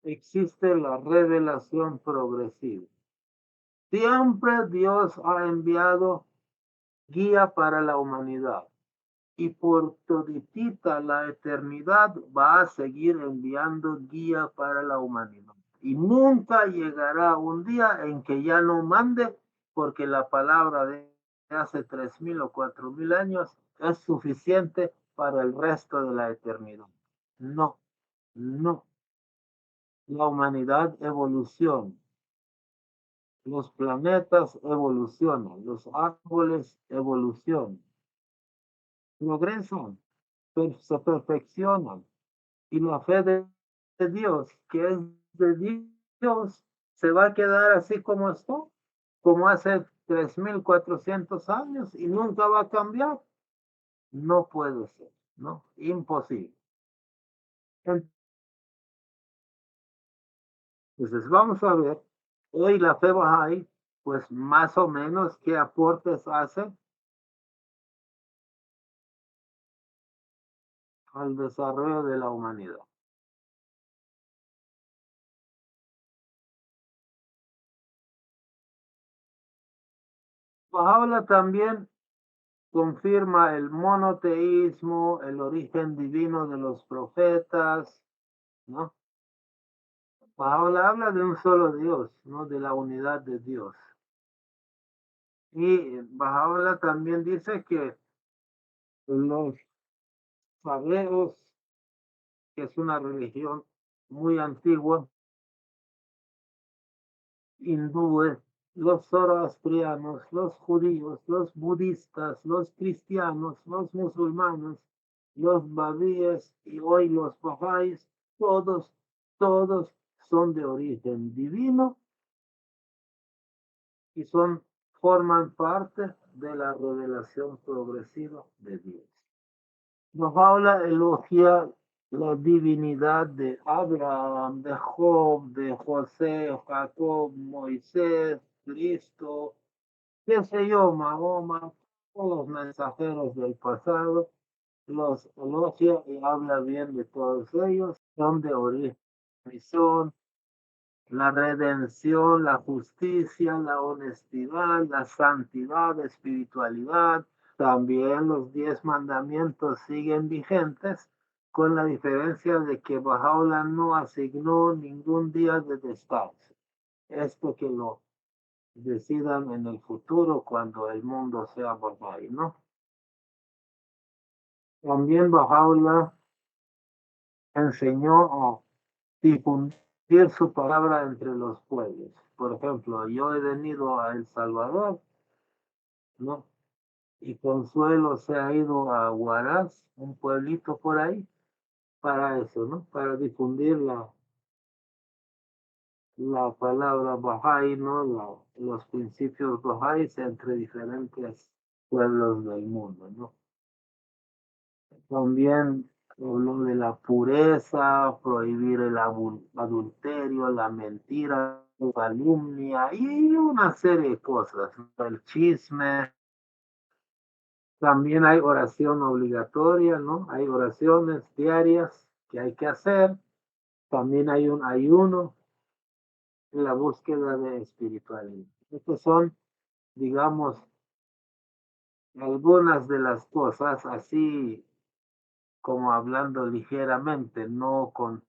Existe la revelación progresiva. Siempre Dios ha enviado guía para la humanidad y por toditita la eternidad va a seguir enviando guía para la humanidad. Y nunca llegará un día en que ya no mande porque la palabra de hace 3.000 o 4.000 años es suficiente para el resto de la eternidad. No, no. La humanidad evoluciona. Los planetas evolucionan, los árboles evolucionan, progresan, se perfeccionan. Y la fe de Dios, que es de Dios, se va a quedar así como está, como hace 3.400 años y nunca va a cambiar. No puede ser, ¿no? Imposible. Entonces, vamos a ver, hoy la fe Bahá'í, pues más o menos, ¿qué aportes hace al desarrollo de la humanidad? Bahá'u'lláh también confirma el monoteísmo, el origen divino de los profetas, ¿no? Bahá'u'lláh habla de un solo Dios, ¿no? De la unidad de Dios. Y Bahá'u'lláh también dice que los sabeos, que es una religión muy antigua, hindúes, los zoroastrianos, los judíos, los budistas, los cristianos, los musulmanes, los babíes y hoy los bahá'ís, todos son de origen divino y forman parte de la revelación progresiva de Dios. Bahá'u'lláh elogia la divinidad de Abraham, de Job, de José, Jacob, Moisés, Cristo, qué sé yo, Mahoma, todos los mensajeros del pasado, los elogia y habla bien de todos ellos, son de origen, misión, la redención, la justicia, la honestidad, la santidad, la espiritualidad. También los 10 mandamientos siguen vigentes, con la diferencia de que Bahá'u'lláh no asignó ningún día de descanso. Esto que lo decidan en el futuro cuando el mundo sea Bahá'í, ¿no? También Bahá'u'lláh enseñó a difundir su palabra entre los pueblos. Por ejemplo, yo he venido a El Salvador, ¿no? Y Consuelo se ha ido a Huaraz, un pueblito por ahí, para eso, ¿no? Para difundir la palabra Bahá'í, ¿no? Los principios Bahá'ís entre diferentes pueblos del mundo, ¿no? También habló de la pureza, prohibir el adulterio, la mentira, la calumnia y una serie de cosas, ¿no? El chisme. También hay oración obligatoria, ¿no? Hay oraciones diarias que hay que hacer. También hay un ayuno en la búsqueda de espiritualidad. Estas son, digamos, algunas de las cosas así como hablando ligeramente, no con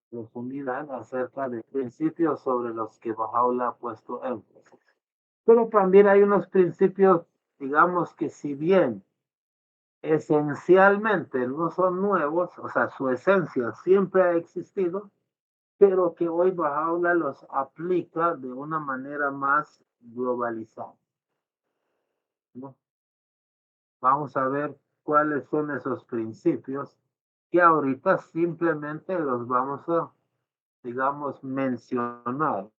profundidad acerca de principios sobre los que Bahá'u'lláh ha puesto énfasis. Pero también hay unos principios, digamos que si bien esencialmente no son nuevos, o sea, su esencia siempre ha existido, pero que hoy Bahá'u'lláh los aplica de una manera más globalizada, ¿no? Vamos a ver cuáles son esos principios que ahorita simplemente los vamos a, digamos, mencionar,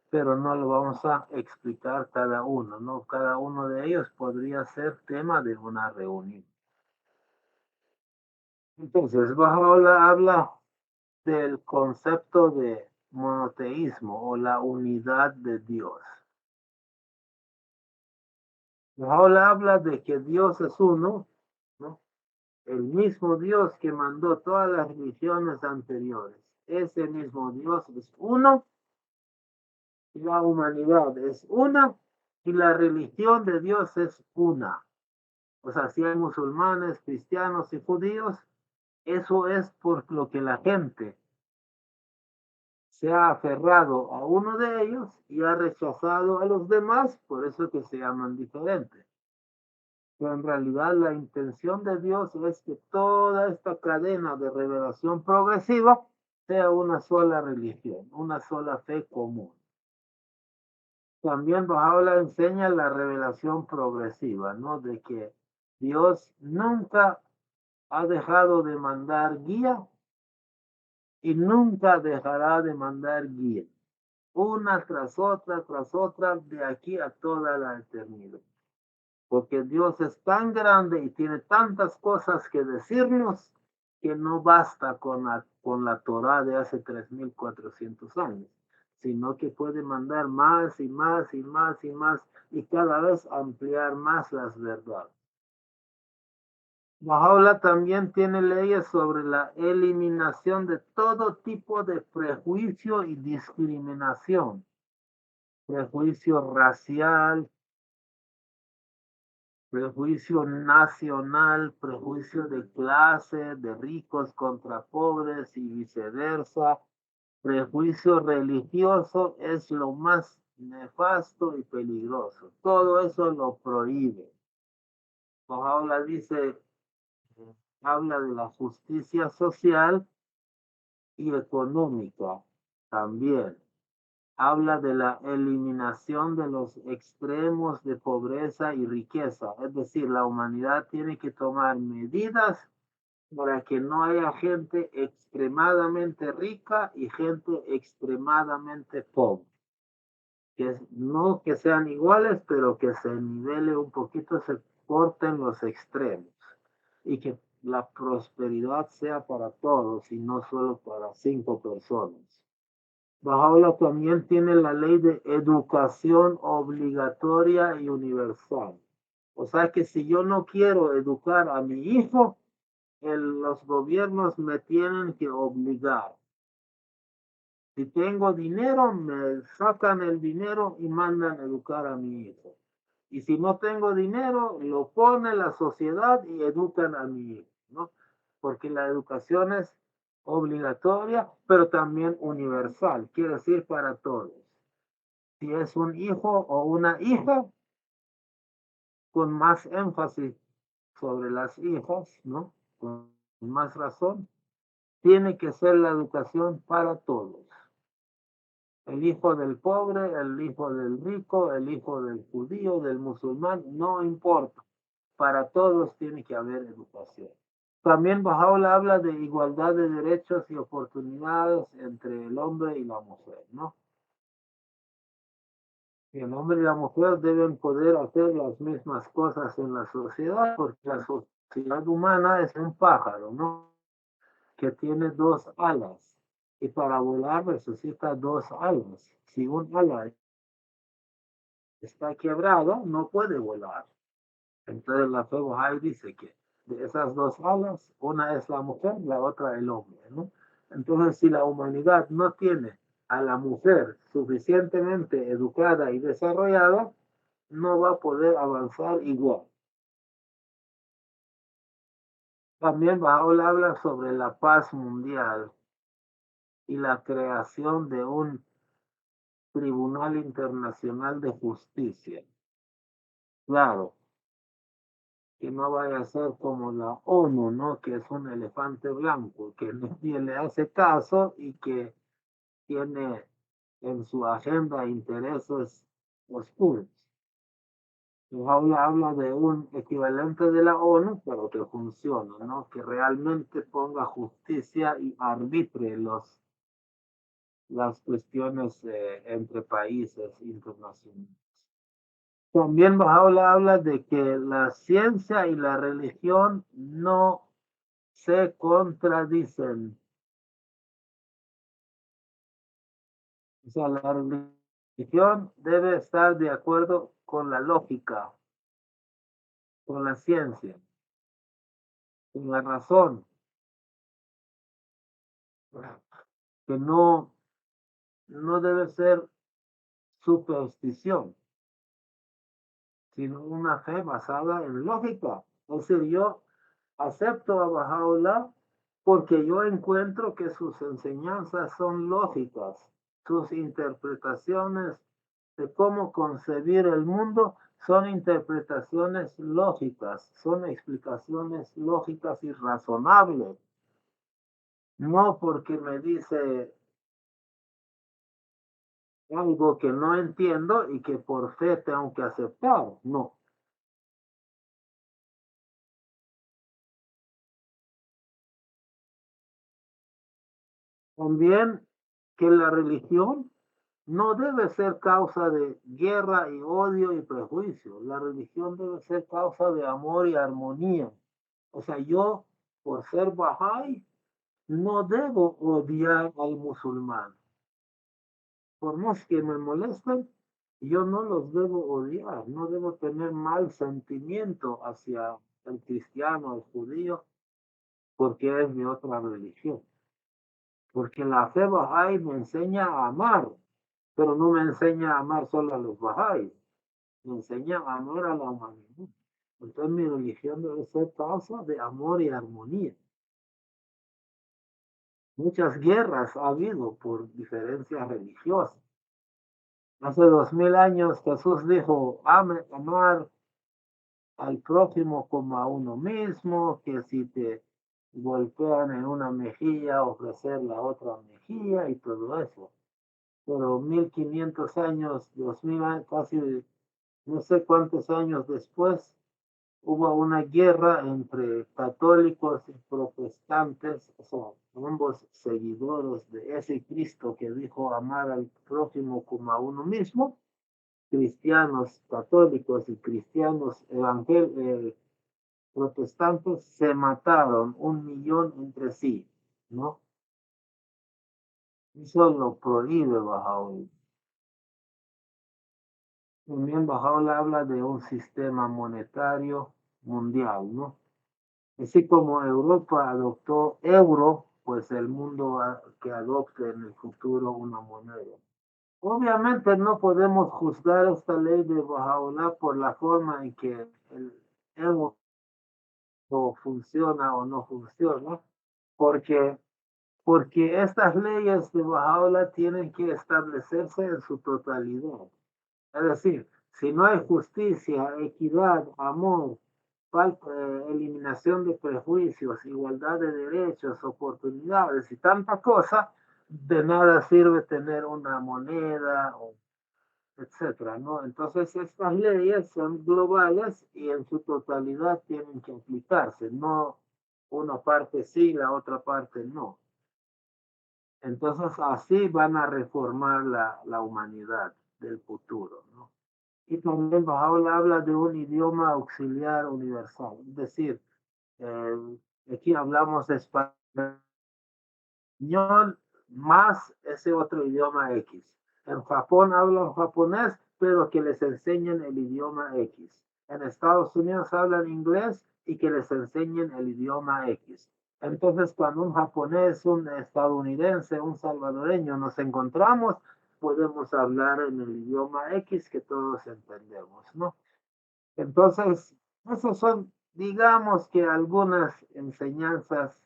pero no lo vamos a explicar cada uno, ¿no? Cada uno de ellos podría ser tema de una reunión. Entonces, Bahá'u'lláh habla del concepto de monoteísmo o la unidad de Dios. Bahá'u'lláh habla de que Dios es uno, ¿no? El mismo Dios que mandó todas las religiones anteriores. Ese mismo Dios es uno, la humanidad es una y la religión de Dios es una. O sea, si hay musulmanes, cristianos y judíos, eso es por lo que la gente se ha aferrado a uno de ellos y ha rechazado a los demás, por eso que se llaman diferentes. Pero en realidad la intención de Dios es que toda esta cadena de revelación progresiva sea una sola religión, una sola fe común. También Bahá'u'lláh enseña la revelación progresiva, ¿no? De que Dios nunca ha dejado de mandar guía y nunca dejará de mandar guía, una tras otra, de aquí a toda la eternidad. Porque Dios es tan grande y tiene tantas cosas que decirnos que no basta con la Torá de hace 3400 años, sino que puede mandar más y más y más y más y cada vez ampliar más las verdades. Bahá'u'lláh también tiene leyes sobre la eliminación de todo tipo de prejuicio y discriminación. prejuicio racial, prejuicio nacional, prejuicio de clase, de ricos contra pobres y viceversa. Prejuicio religioso es lo más nefasto y peligroso. Todo eso lo prohíbe. Bahá'u'lláh dice, habla de la justicia social y económica también. Habla de la eliminación de los extremos de pobreza y riqueza. Es decir, la humanidad tiene que tomar medidas para que no haya gente extremadamente rica y gente extremadamente pobre. Que no que sean iguales, pero que se nivele un poquito, se corten los extremos y que la prosperidad sea para todos y no solo para 5 personas. Bahá'u'lláh también tiene la ley de educación obligatoria y universal. O sea que si yo no quiero educar a mi hijo, los gobiernos me tienen que obligar. Si tengo dinero, me sacan el dinero y mandan a educar a mi hijo. Y si no tengo dinero, lo pone la sociedad y educan a mi hijo, ¿no? Porque la educación es obligatoria, pero también universal, quiere decir para todos. Si es un hijo o una hija, con más énfasis sobre las hijas, ¿no? Con más razón, tiene que ser la educación para todos. El hijo del pobre, el hijo del rico, el hijo del judío, del musulmán, no importa. Para todos tiene que haber educación. También Bahá'u'lláh habla de igualdad de derechos y oportunidades entre el hombre y la mujer, ¿no? El hombre y la mujer deben poder hacer las mismas cosas en la sociedad, porque la sociedad humana es un pájaro, ¿no? Que tiene 2 alas. Y para volar necesita 2 alas. Si un ala está quebrado, no puede volar. Entonces la fe Bahá'í dice que de esas 2 alas, una es la mujer, la otra el hombre, ¿no? Entonces, si la humanidad no tiene a la mujer suficientemente educada y desarrollada, no va a poder avanzar igual. También Bahá'u'lláh habla sobre la paz mundial y la creación de un Tribunal Internacional de Justicia. Claro, que no vaya a ser como la ONU, ¿no? Que es un elefante blanco, que nadie le hace caso y que tiene en su agenda intereses oscuros. Habla de un equivalente de la ONU, pero que funcione, ¿no? Que realmente ponga justicia y arbitre las cuestiones entre países internacionales. También Bahá'u'lláh habla de que la ciencia y la religión no se contradicen. O sea, la religión debe estar de acuerdo con la lógica, con la ciencia, con la razón, que no debe ser superstición, sino una fe basada en lógica. Es decir, yo acepto a Bahá'u'lláh porque yo encuentro que sus enseñanzas son lógicas, sus interpretaciones de cómo concebir el mundo son interpretaciones lógicas, son explicaciones lógicas y razonables. No porque me dice algo que no entiendo y que por fe tengo que aceptar, no. También que la religión no debe ser causa de guerra y odio y prejuicio. La religión debe ser causa de amor y armonía. O sea, yo, por ser Bahá'í, no debo odiar al musulmán. Por más que me molesten, yo no los debo odiar, no debo tener mal sentimiento hacia el cristiano, el judío, porque es de otra religión. Porque la fe Bahá'í me enseña a amar, pero no me enseña a amar solo a los bahá'ís, me enseña a amar a la humanidad. Entonces mi religión debe ser causa de amor y armonía. Muchas guerras ha habido por diferencias religiosas. Hace 2000 años Jesús dijo, amar al prójimo como a uno mismo, que si te golpean en una mejilla, ofrecer la otra mejilla y todo eso. Pero 1500 años, 2000 años, casi no sé cuántos años después, hubo una guerra entre católicos y protestantes, o sea, ambos seguidores de ese Cristo que dijo amar al prójimo como a uno mismo, cristianos católicos y cristianos protestantes se mataron 1 millón entre sí, ¿no? Eso lo prohíbe Bahá'u'lláh. También Bahá'u'lláh habla de un sistema monetario mundial, ¿no? Así como Europa adoptó euro, pues el mundo que adopte en el futuro una moneda. Obviamente no podemos juzgar esta ley de Bahá'u'lláh por la forma en que el euro funciona o no funciona, porque, porque estas leyes de Bahá'u'lláh tienen que establecerse en su totalidad. Es decir, si no hay justicia, equidad, amor, eliminación de prejuicios, igualdad de derechos, oportunidades y tanta cosa, de nada sirve tener una moneda, etcétera, ¿no? Entonces estas leyes son globales y en su totalidad tienen que aplicarse, no una parte sí, la otra parte no. Entonces así van a reformar la humanidad del futuro, ¿no? Y también Bahá'u'lláh habla de un idioma auxiliar universal, es decir, aquí hablamos español más ese otro idioma X. En Japón hablan japonés, pero que les enseñen el idioma X. En Estados Unidos hablan inglés y que les enseñen el idioma X. Entonces, cuando un japonés, un estadounidense, un salvadoreño nos encontramos, podemos hablar en el idioma X que todos entendemos, ¿no? Entonces, esos son, digamos que algunas enseñanzas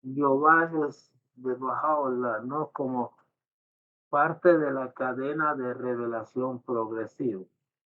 globales de Bahá'u'lláh, ¿no? Como parte de la cadena de revelación progresiva.